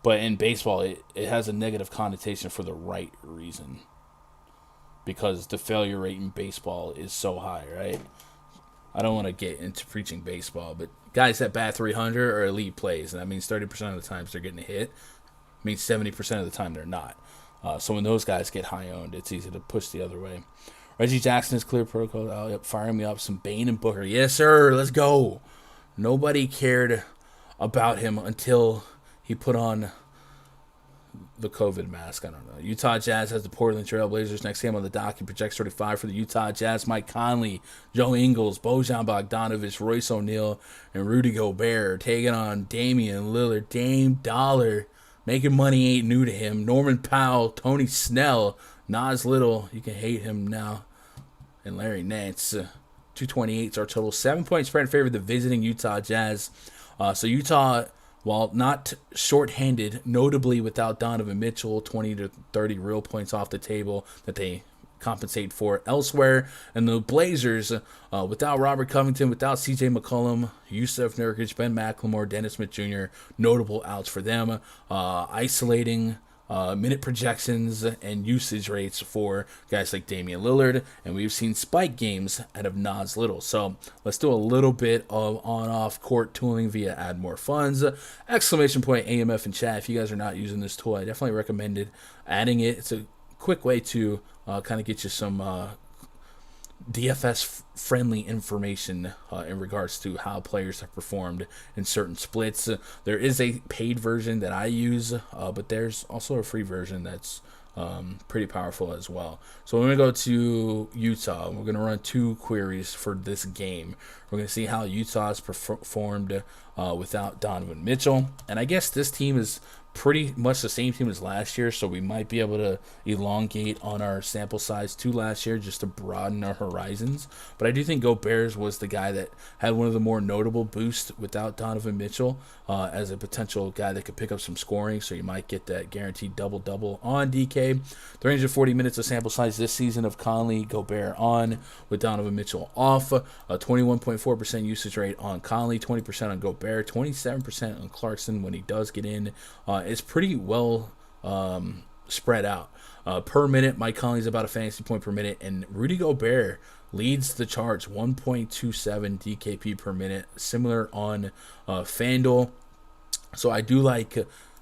but in baseball it has a negative connotation for the right reason. Because the failure rate in baseball is so high, right? I don't want to get into preaching baseball, but guys that bat 300 are elite plays, and that means 30% of the times they're getting a hit. It means 70% of the time they're not. So when those guys get high owned, it's easy to push the other way. Reggie Jackson is clear protocol. Oh, yep, firing me up some Bane and Booker. Yes, sir. Let's go. Nobody cared about him until he put on the COVID mask. I don't know. Utah Jazz has the Portland Trail Blazers next game on the docket. Projects 35 for the Utah Jazz. Mike Conley, Joe Ingles, Bojan Bogdanovic, Royce O'Neal, and Rudy Gobert taking on Damian Lillard. Dame Dollar. Making money ain't new to him. Norman Powell, Tony Snell, Nas Little. You can hate him now. And Larry Nance. 228 is our total. 7-point spread in favor of the visiting Utah Jazz. So Utah, while not shorthanded, notably without Donovan Mitchell, 20 to 30 real points off the table that they compensate for elsewhere. And the Blazers, without Robert Covington, without C.J. McCollum, Yusuf Nurkic, Ben McLemore, Dennis Smith Jr., notable outs for them. Isolating minute projections and usage rates for guys like Damian Lillard, and we've seen spike games out of Nas Little. So let's do a little bit of on-off court tooling via Add More Funds. Exclamation point AMF in chat. If you guys are not using this tool, I definitely recommend adding it. It's a quick way to kind of get you some DFS friendly information in regards to how players have performed in certain splits. There is a paid version that I use, but there's also a free version that's pretty powerful as well. So we're going to go to Utah. We're going to run 2 queries for this game. We're going to see how Utah has performed without Donovan Mitchell. And I guess this team is pretty much the same team as last year, so we might be able to elongate on our sample size to last year just to broaden our horizons. But I do think Gobert was the guy that had one of the more notable boosts without Donovan Mitchell as a potential guy that could pick up some scoring, so you might get that guaranteed double-double on DK. 340 minutes of sample size this season of Conley, Gobert on, with Donovan Mitchell off. A 21.4% usage rate on Conley, 20% on Gobert, 27% on Clarkson when he does get in. It's pretty well spread out. Per minute, Mike Conley's about a fantasy point per minute, and Rudy Gobert leads the charts, 1.27 DKP per minute, similar on Fanduel. So I do like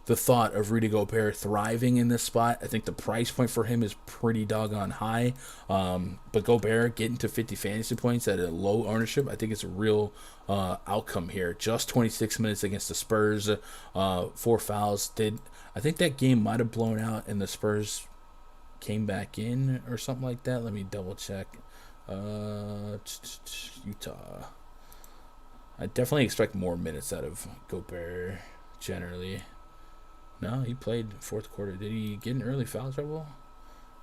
the thought of Rudy Gobert thriving in this spot. I think the price point for him is pretty doggone high. But Gobert getting to 50 fantasy points at a low ownership, I think it's a real outcome here. Just 26 minutes against the Spurs, 4 fouls. I think that game might have blown out and the Spurs came back in or something like that. Let me double check. Utah. I definitely expect more minutes out of Gobert generally. No, he played fourth quarter. Did he get an early foul trouble?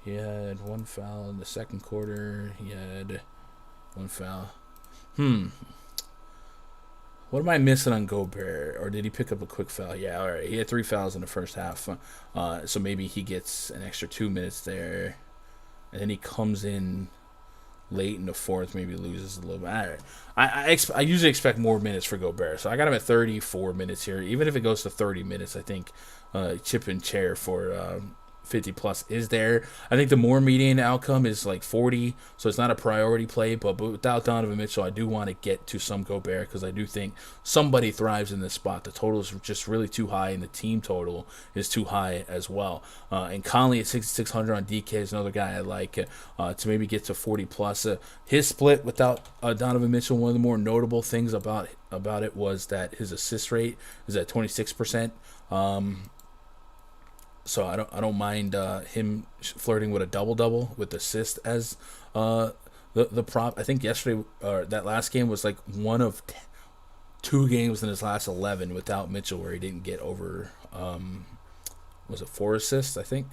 He had 1 foul in the second quarter. He had 1 foul. What am I missing on Gobert? Or did he pick up a quick foul? Yeah, all right. He had 3 fouls in the first half. So maybe he gets an extra 2 minutes there. And then he comes in late in the fourth, maybe loses a little bit. All right. I usually expect more minutes for Gobert. So I got him at 34 minutes here. Even if it goes to 30 minutes, I think chip and chair for 50 plus is there. I think the more median outcome is like 40, so it's not a priority play, but without Donovan Mitchell, I do want to get to some Gobert because I do think somebody thrives in this spot. The total is just really too high, and the team total is too high as well. And Conley at 6,600 on DK is another guy I like to maybe get to 40 plus. His split without Donovan Mitchell, one of the more notable things about it was that his assist rate is at 26%. So I don't mind him flirting with a double-double with assist as the prop. I think yesterday, that last game was like one of 2 games in his last 11 without Mitchell where he didn't get over, was it 4 assists, I think?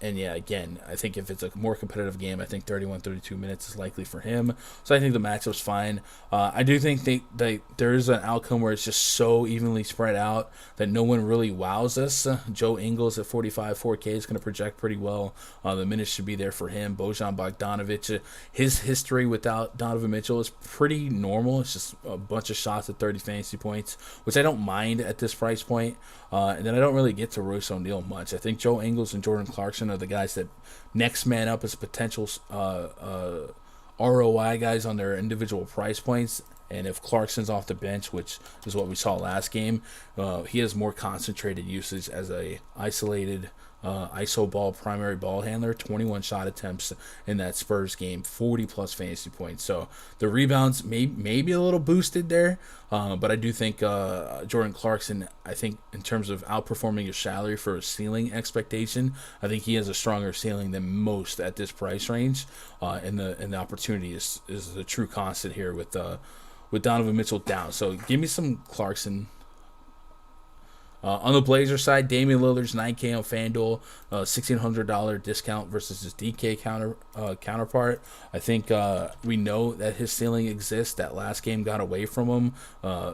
And yeah, again, I think if it's a more competitive game, I think 31, 32 minutes is likely for him. So I think the matchup's fine. I do think there is an outcome where it's just so evenly spread out that no one really wows us. Joe Ingles at 45, 4K is going to project pretty well. The minutes should be there for him. Bojan Bogdanovic, his history without Donovan Mitchell is pretty normal. It's just a bunch of shots at 30 fantasy points, which I don't mind at this price point. And then I don't really get to Royce O'Neal much. I think Joe Ingles and Jordan Clarkson are the guys that next man up as potential ROI guys on their individual price points. And if Clarkson's off the bench, which is what we saw last game, he has more concentrated usage as a isolated ISO ball primary ball handler. 21 shot attempts in that Spurs game, 40 plus fantasy points. So the rebounds maybe a little boosted there, but I do think Jordan Clarkson, I think in terms of outperforming his salary for a ceiling expectation, I think he has a stronger ceiling than most at this price range, and the opportunity is the true constant here with Donovan Mitchell down. So give me some Clarkson. On the Blazers side, Damian Lillard's 9K on FanDuel, $1,600 discount versus his DK counterpart. I think we know that his ceiling exists. That last game got away from him.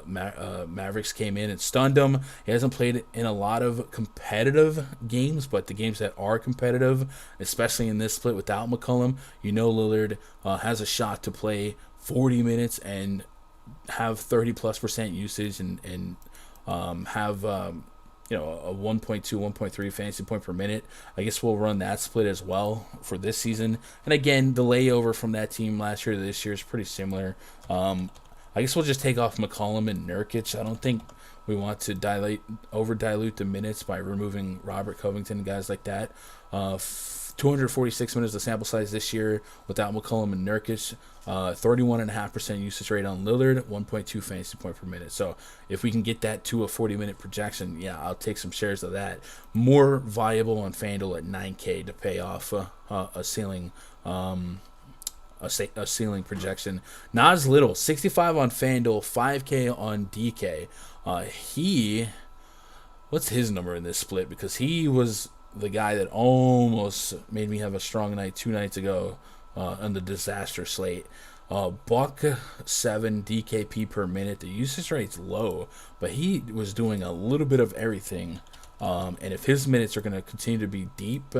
Mavericks came in and stunned him. He hasn't played in a lot of competitive games, but the games that are competitive, especially in this split without McCollum, Lillard has a shot to play 40 minutes and have 30+% usage and have a 1.2, 1.3 fantasy point per minute. I guess we'll run that split as well for this season. And again, the layover from that team last year to this year is pretty similar. I guess we'll just take off McCollum and Nurkic. I don't think we want to over dilute the minutes by removing Robert Covington and guys like that. 246 minutes the sample size this year without McCollum and Nurkic. 31.5% usage rate on Lillard, 1.2 fantasy point per minute. So if we can get that to a 40-minute projection, yeah, I'll take some shares of that. More viable on FanDuel at 9K to pay off a ceiling ceiling projection. Nas Little, 65 on FanDuel, 5K on DK. What's his number in this split? Because he was the guy that almost made me have a strong night 2 nights ago on the disaster slate. $1.7 DKP per minute. The usage rate's low, but he was doing a little bit of everything. And if his minutes are going to continue to be deep,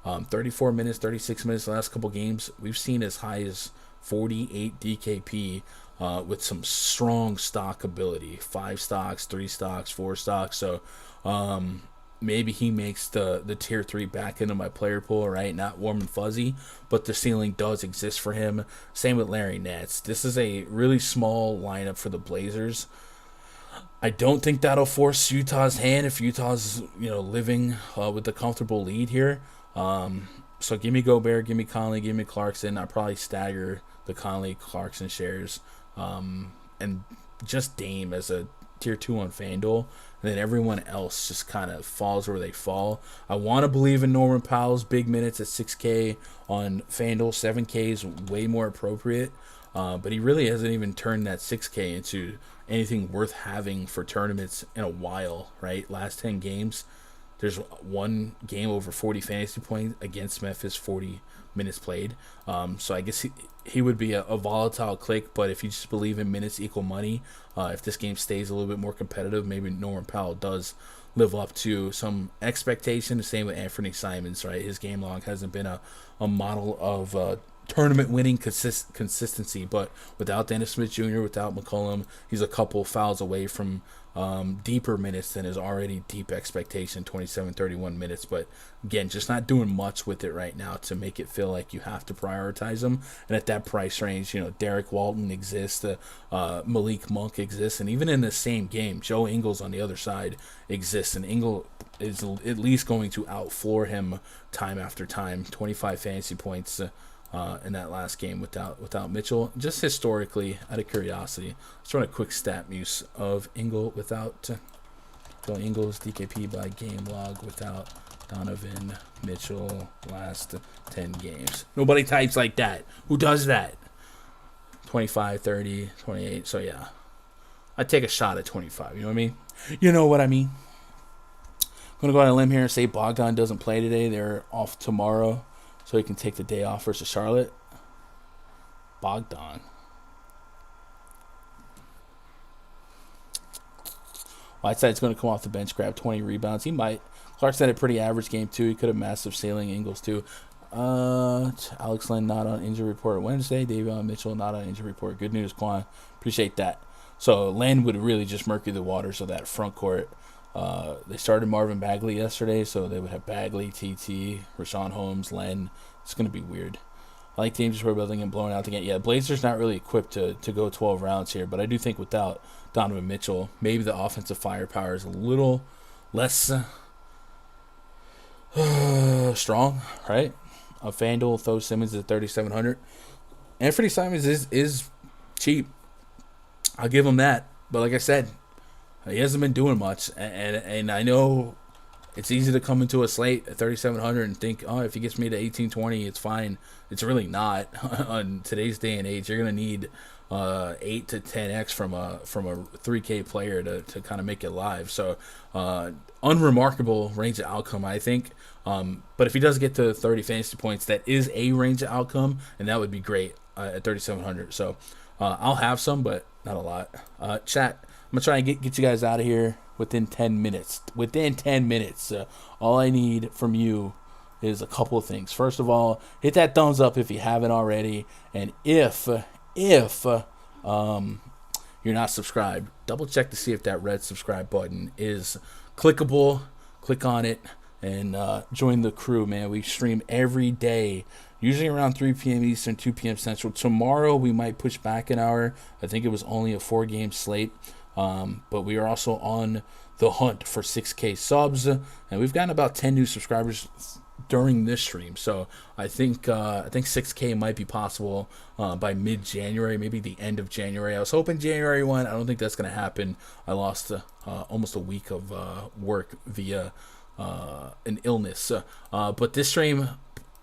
34 minutes, 36 minutes the last couple games, we've seen as high as 48 DKP with some strong stock ability. 5 stocks, 3 stocks, 4 stocks. So maybe he makes the tier 3 back into my player pool, right? Not warm and fuzzy, but the ceiling does exist for him. Same with Larry Nance. This is a really small lineup for the Blazers. I don't think that'll force Utah's hand if Utah's living with a comfortable lead here. So give me Gobert, give me Conley, give me Clarkson. I'll probably stagger the Conley Clarkson shares, and just Dame as a tier 2 on FanDuel, and then everyone else just kind of falls where they fall. I want to believe in Norman Powell's big minutes at 6K on FanDuel. 7K is way more appropriate, but he really hasn't even turned that 6K into anything worth having for tournaments in a while, right? Last 10 games, there's one game over 40 fantasy points against Memphis, 40 minutes played. So I guess he would be a volatile click, but if you just believe in minutes equal money, if this game stays a little bit more competitive, maybe Norman Powell does live up to some expectation. The same with Anthony Simons, right? His game log hasn't been a model of tournament winning consistency, but without Dennis Smith Jr., without McCollum, he's a couple fouls away from deeper minutes than his already deep expectation, 27-31 minutes. But again, just not doing much with it right now to make it feel like you have to prioritize him. And at that price range, Derek Walton exists, Malik Monk exists, and even in the same game, Joe Ingles on the other side exists, and Ingles is at least going to outfloor him time after time. 25 fantasy points in that last game without Mitchell. Just historically, out of curiosity, let's run a quick stat muse of Ingles without Ingles DKP by game log without Donovan Mitchell last 10 games. Nobody types like that. Who does that? 25, 30, 28. So yeah, I'd take a shot at 25. You know what I mean? You know what I mean? I'm going to go on a limb here and say Bogdan doesn't play today. They're off tomorrow, so he can take the day off versus Charlotte. Bogdan. Whiteside's going to come off the bench, grab 20 rebounds. He might. Clarkson had a pretty average game, too. He could have massive ceiling. Ingles, too. Alex Len not on injury report Wednesday. Davion Mitchell not on injury report. Good news, Quan. Appreciate that. So Len would really just murky the waters of that front court. They started Marvin Bagley yesterday, so they would have Bagley, TT, Rashawn Holmes, Len. It's going to be weird. I like teams we're building and blowing out the game. Yeah, Blazers not really equipped to go 12 rounds here, but I do think without Donovan Mitchell, maybe the offensive firepower is a little less strong, right? FanDuel, Tho Simmons at 3,700. Anthony Simons is cheap. I'll give him that. But like I said, he hasn't been doing much, and I know it's easy to come into a slate at 3,700 and think, oh, if he gets me to 1820, it's fine. It's really not. On today's day and age, you're gonna need 8 to 10x from a 3K player to kind of make it live. So unremarkable range of outcome, I think. But if he does get to 30 fantasy points, that is a range of outcome, and that would be great at 3,700. So I'll have some, but not a lot. Chat, I'm gonna try and get you guys out of here within 10 minutes. Within 10 minutes, all I need from you is a couple of things. First of all, hit that thumbs up if you haven't already, and if you're not subscribed, double check to see if that red subscribe button is clickable. Click on it and join the crew, man. We stream every day, usually around 3 p.m. Eastern, 2 p.m. Central. Tomorrow we might push back an hour. I think it was only a 4-game slate, but we are also on the hunt for 6K subs, and we've gotten about 10 new subscribers during this stream. So I think 6K might be possible by mid-January, maybe the end of January. I was hoping January 1. I don't think that's going to happen. I lost almost a week of work via an illness. But this stream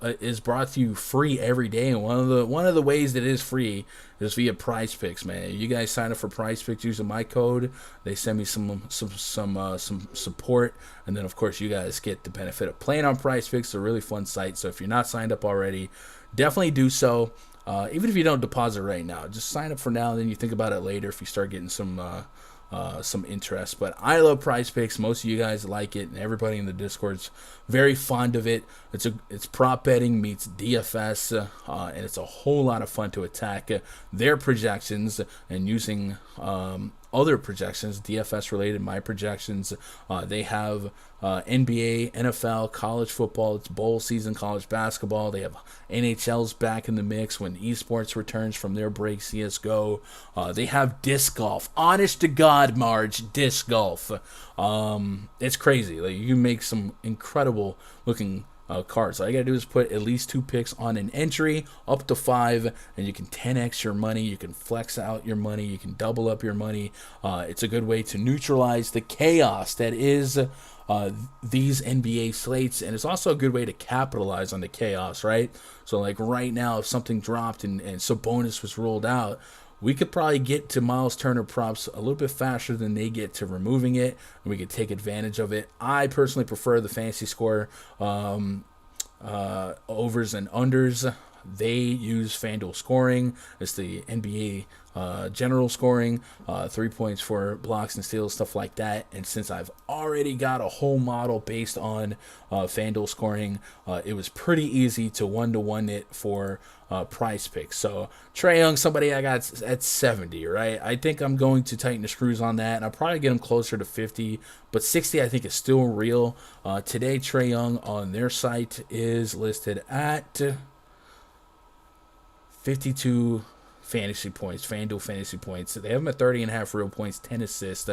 is brought to you free every day, and one of the ways that is free is via PrizePicks, man. You guys sign up for PrizePicks using my code. They send me some support, and then of course you guys get the benefit of playing on PrizePicks. It's a really fun site. So if you're not signed up already, definitely do so. Even if you don't deposit right now, just sign up for now, and then you think about it later if you start getting some interest. But I love PrizePicks. Most of you guys like it, and everybody in the Discord's very fond of it. It's prop betting meets DFS, and it's a whole lot of fun to attack their projections and using other projections, DFS related, my projections. They have NBA, NFL, college football. It's bowl season, college basketball. They have NHL's back in the mix when esports returns from their break, CSGO. They have disc golf. Honest to God, Marge, disc golf. It's crazy. Like, you can make some incredible looking cards. All you gotta do is put at least 2 picks on an entry, up to 5, and you can 10x your money. You can flex out your money. You can double up your money. It's a good way to neutralize the chaos that is these NBA slates, and it's also a good way to capitalize on the chaos, right? So like right now, if something dropped and Sabonis was rolled out, we could probably get to Miles Turner props a little bit faster than they get to removing it, and we could take advantage of it. I personally prefer the fantasy score overs and unders. They use Fanduel scoring. It's the NBA general scoring, 3 points for blocks and steals, stuff like that. And since I've already got a whole model based on Fanduel scoring, it was pretty easy to 1-to-1 it for PrizePicks. So Trae Young, somebody I got at 70, right? I think I'm going to tighten the screws on that, and I'll probably get him closer to 50, but 60 I think is still real. Today, Trae Young on their site is listed at 52 fantasy points, FanDuel fantasy points. They have him at 30.5 real points, 10 assists.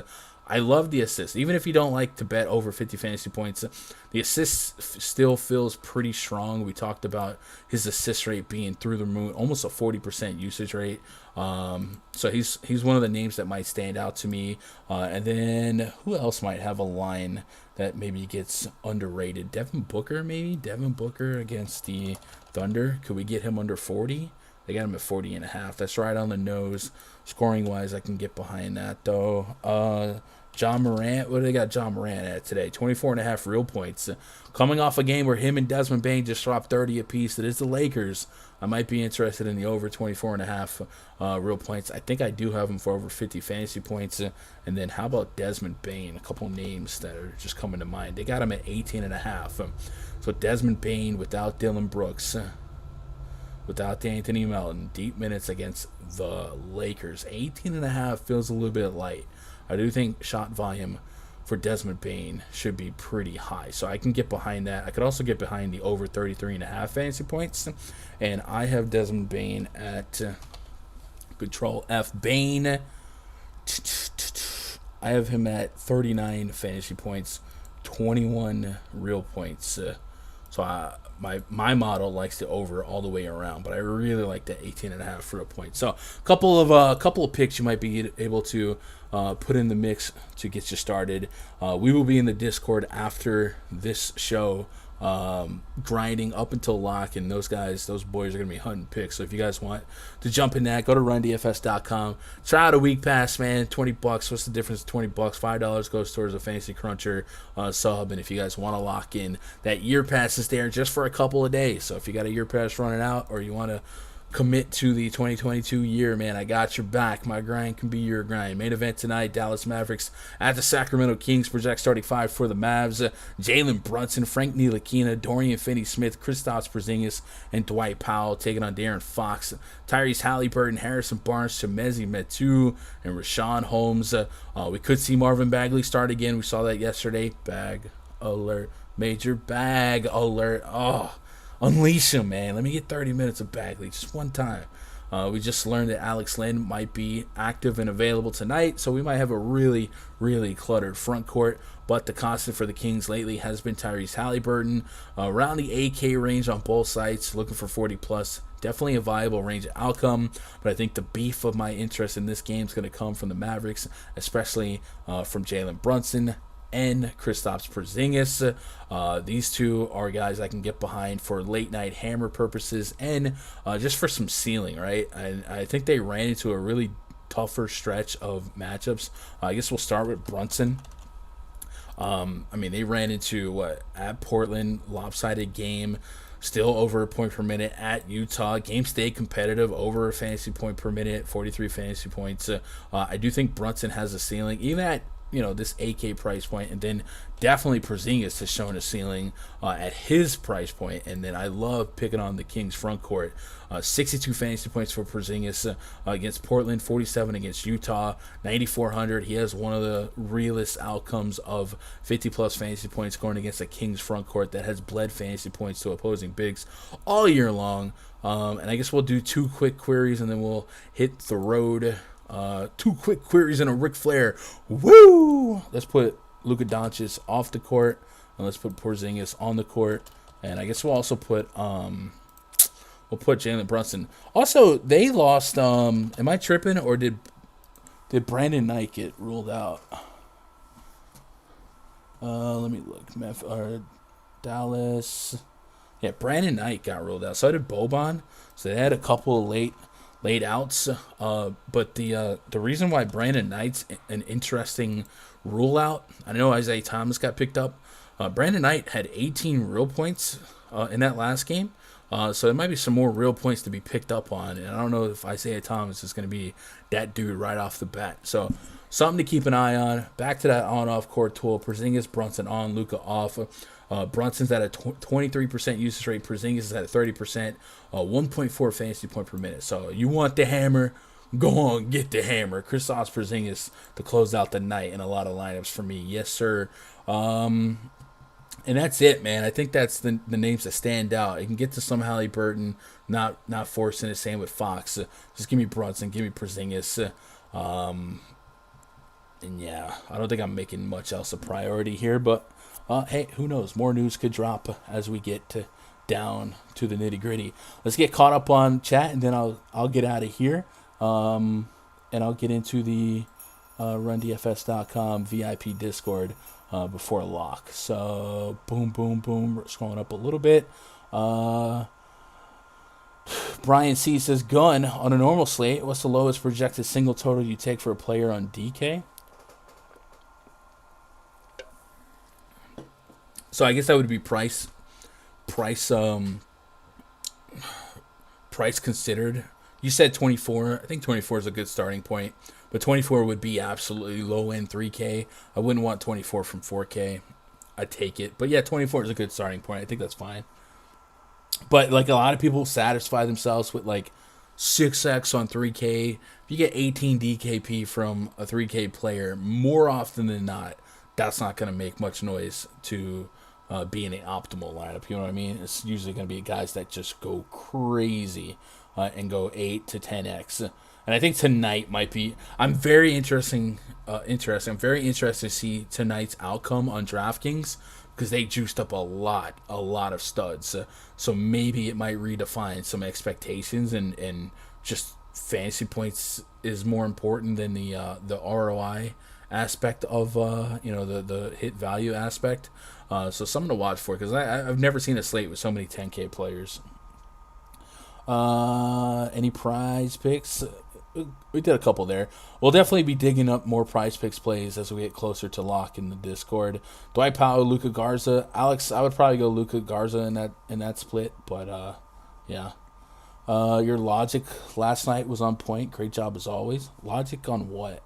I love the assists. Even if you don't like to bet over 50 fantasy points, the assists still feels pretty strong. We talked about his assist rate being through the moon, almost a 40% usage rate. So he's one of the names that might stand out to me. And then who else might have a line that maybe gets underrated? Devin Booker, maybe? Devin Booker against the Thunder. Could we get him under 40? They got him at 40.5. That's right on the nose. Scoring wise, I can get behind that though. John Morant, what do they got John Morant at today? 24.5 real points. Coming off a game where him and Desmond Bane just dropped 30 apiece. That is the Lakers. I might be interested in the over 24.5 real points. I think I do have him for over 50 fantasy points. And then how about Desmond Bane? A couple names that are just coming to mind. They got him at 18.5. So Desmond Bane without Dylan Brooks, without Anthony Melton, deep minutes against the Lakers. 18.5 feels a little bit light. I do think shot volume for Desmond Bane should be pretty high, so I can get behind that. I could also get behind the over 33.5 fantasy points, and I have Desmond Bane at Control F Bane. I have him at 39 fantasy points, 21 real points. So my model likes the over all the way around, but I really like that 18.5 for a point. So a couple of picks you might be able to put in the mix to get you started. We will be in the Discord after this show, grinding up until lock, and those boys are going to be hunting picks. So if you guys want to jump in that, go to rundfs.com. Try out a week pass, man. $20. What's the difference? $20. $5 goes towards a Fantasy Cruncher sub. And if you guys want to lock in, that year pass is there just for a couple of days. So if you got a year pass running out, or you want to commit to the 2022 year, man, I got your back. My grind can be your grind. Main event tonight, Dallas Mavericks at the Sacramento Kings. Project starting 5 for the Mavs. Jalen Brunson, Frank Ntilikina, Dorian Finney-Smith, Kristaps Porzingis, and Dwight Powell taking on De'Aaron Fox, Tyrese Halliburton, Harrison Barnes, Chimezie Metu, and Rashawn Holmes. We could see Marvin Bagley start again. We saw that yesterday. Bag alert. Major bag alert. Oh, unleash him, man. Let me get 30 minutes of Bagley just one time. We just learned that Alex Len might be active and available tonight, so we might have a really, really cluttered front court. But the constant for the Kings lately has been Tyrese Halliburton, around the 8K range on both sides, looking for 40+. Definitely a viable range of outcome, but I think the beef of my interest in this game is going to come from the Mavericks, especially from Jalen Brunson and Kristaps Porzingis. These two are guys I can get behind for late night hammer purposes and just for some ceiling, right? I think they ran into a really tougher stretch of matchups. I guess we'll start with Brunson. They ran into at Portland, lopsided game, still over a point per minute. At Utah, game stayed competitive, over a fantasy point per minute, 43 fantasy points. I do think Brunson has a ceiling, even at this 8K price point, and then definitely Porzingis has shown a ceiling at his price point. And then I love picking on the Kings front court. 62 fantasy points for Porzingis against Portland, 47 against Utah, 9,400. He has one of the realest outcomes of 50+ fantasy points going against a Kings front court that has bled fantasy points to opposing bigs all year long. And I guess we'll do 2 quick queries, and then we'll hit the road. 2 quick queries and a Ric Flair. Woo! Let's put Luka Doncic off the court, and let's put Porzingis on the court. And I guess we'll also put Jalen Brunson. Also, they lost. Am I tripping, or did Brandon Knight get ruled out? Let me look. Dallas. Yeah, Brandon Knight got ruled out. So did Boban. So they had a couple of late outs, but the reason why Brandon Knight's an interesting rule out, I know Isaiah Thomas got picked up. Brandon Knight had 18 real points in that last game, so there might be some more real points to be picked up on, and I don't know if Isaiah Thomas is going to be that dude right off the bat. So something to keep an eye on. Back to that on-off court tool. Porzingis, Brunson on, Luka off. Brunson's at a 23% usage rate. Porzingis is at a 30%, 1.4 fantasy point per minute. So you want the hammer, go on, get the hammer. Kristaps Porzingis to close out the night in a lot of lineups for me. Yes, sir. And that's it, man. I think that's the names that stand out. You can get to some Halliburton, not forcing it. Same with Fox. Just give me Brunson, give me Porzingis. And yeah, I don't think I'm making much else a priority here, but hey, who knows? More news could drop as we get down to the nitty gritty. Let's get caught up on chat, and then I'll get out of here, and I'll get into the RunDFS.com VIP Discord before lock. So boom, boom, boom. We're scrolling up a little bit. Brian C says, Gun, on a normal slate, what's the lowest projected single total you take for a player on DK? So I guess that would be price considered. You said 24. I think 24 is a good starting point, but 24 would be absolutely low end 3K. I wouldn't want 24 from 4K. I'd take it, but yeah, 24 is a good starting point. I think that's fine. But like a lot of people satisfy themselves with like 6x on 3K. If you get 18 DKP from a 3K player, more often than not, that's not going to make much noise to be in an optimal lineup. You know what I mean? It's usually going to be guys that just go crazy and go 8 to 10x. And I think tonight might be. I'm very I'm very interested to see tonight's outcome on DraftKings because they juiced up a lot of studs. So maybe it might redefine some expectations and just fantasy points is more important than the ROI aspect of the hit value aspect. So something to watch for because I've never seen a slate with so many 10K players. Any prize picks? We did a couple there. We'll definitely be digging up more prize picks plays as we get closer to lock in the Discord. Dwight Powell, Luka Garza, Alex. I would probably go Luka Garza in that split, but yeah. Your logic last night was on point. Great job as always. Logic on what?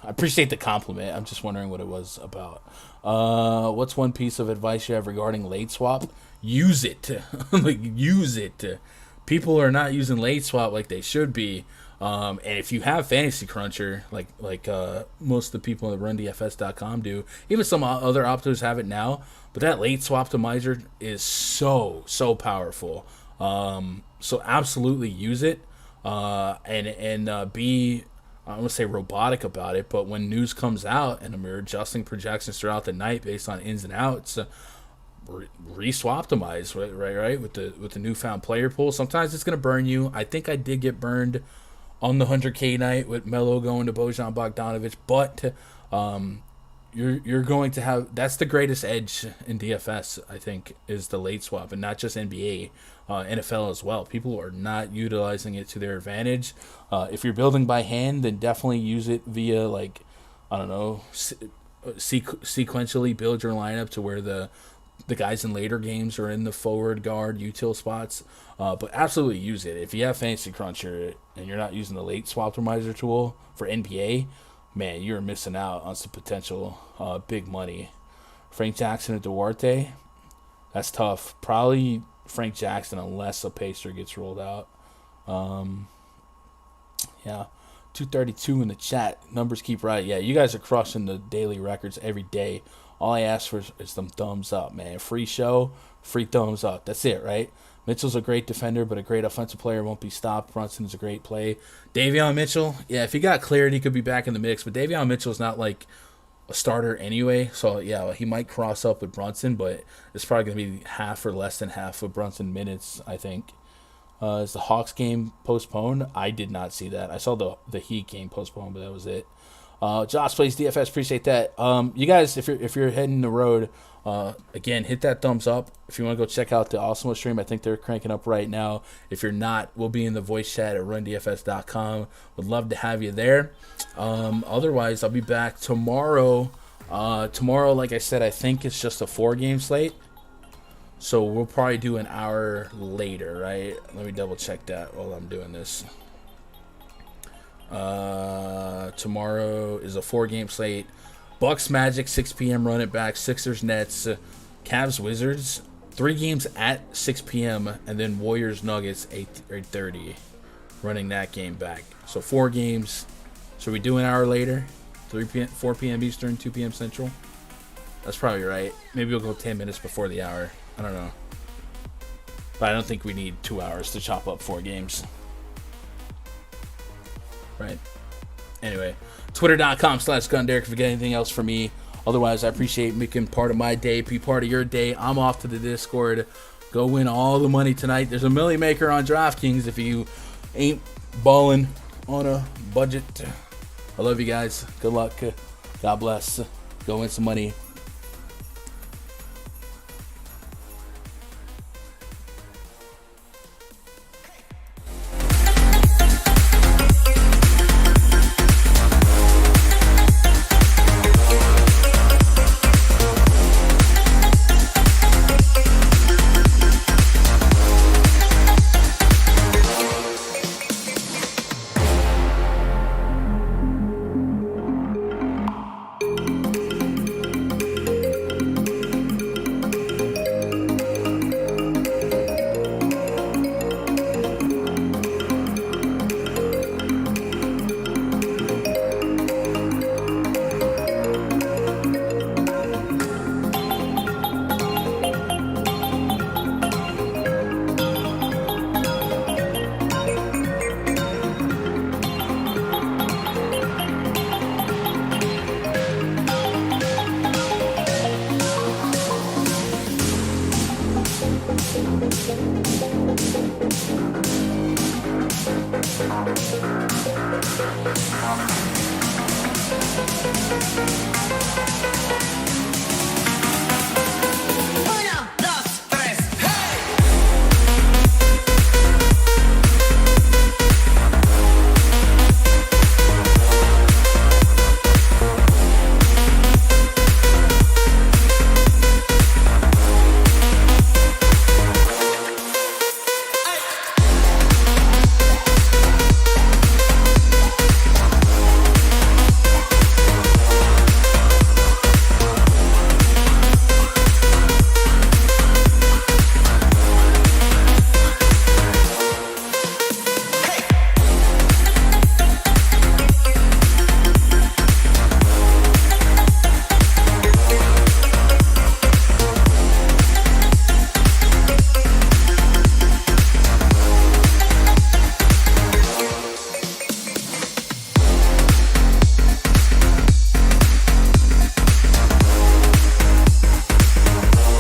I appreciate the compliment. I'm just wondering what it was about. What's one piece of advice you have regarding late swap? Use it. Use it. People are not using late swap like they should be. And if you have Fantasy Cruncher, like most of the people at RunDFS.com do, even some other optimists have it now, but that late swap optimizer is so powerful. So absolutely use it. And be, I don't want to say robotic about it, but when news comes out and we're adjusting projections throughout the night based on ins and outs, re-swaptimize, right, with the newfound player pool. Sometimes it's going to burn you. I think I did get burned on the 100K night with Melo going to Bojan Bogdanovic, but you're going to have, that's the greatest edge in DFS, I think, is the late swap, and not just NBA, NFL as well. People are not utilizing it to their advantage. If you're building by hand, then definitely use it via, like, I don't know, sequentially build your lineup to where the guys in later games are in the forward guard util spots, but absolutely use it. If you have Fantasy Cruncher and you're not using the late swap optimizer tool for NBA, man, you're missing out on some potential big money. Frank Jackson and Duarte, that's tough. Probably Frank Jackson unless a pacer gets rolled out. Yeah, 232 in the chat. Numbers keep right. Yeah, you guys are crushing the daily records every day. All I ask for is some thumbs up, man. Free show, free thumbs up. That's it, right? Mitchell's a great defender, but a great offensive player, won't be stopped. Brunson's a great play. Davion Mitchell, yeah, if he got cleared, he could be back in the mix. But Davion Mitchell's not like a starter anyway. So, yeah, he might cross up with Brunson, but it's probably going to be half or less than half of Brunson minutes, I think. Is the Hawks game postponed? I did not see that. I saw the Heat game postponed, but that was it. Josh plays DFS. Appreciate that. You guys, if you're heading the road, again, hit that thumbs up. If you want to go check out the Awesome stream, I think they're cranking up right now. If you're not, we'll be in the voice chat at RunDFS.com. Would love to have you there. Otherwise, I'll be back tomorrow. Tomorrow, like I said, I think it's just a 4-game slate. So we'll probably do an hour later, right? Let me double check that while I'm doing this. Tomorrow is a 4-game slate. Bucks Magic 6 p.m. run it back. Sixers Nets, Cavs Wizards 3 games at 6 p.m. and then Warriors Nuggets 8:30 running that game back. So 4 games. So we do an hour later, 4 p.m. Eastern, 2 p.m. Central. That's probably right. Maybe we'll go 10 minutes before the hour. I don't know. But I don't think we need 2 hours to chop up 4 games. Right. Anyway, twitter.com/GunDerek if you get anything else from me. Otherwise, I appreciate making part of my day, be part of your day. I'm off to the Discord. Go win all the money tonight. There's a Millie Maker on DraftKings if you ain't balling on a budget. I love you guys. Good luck. God bless. Go win some money.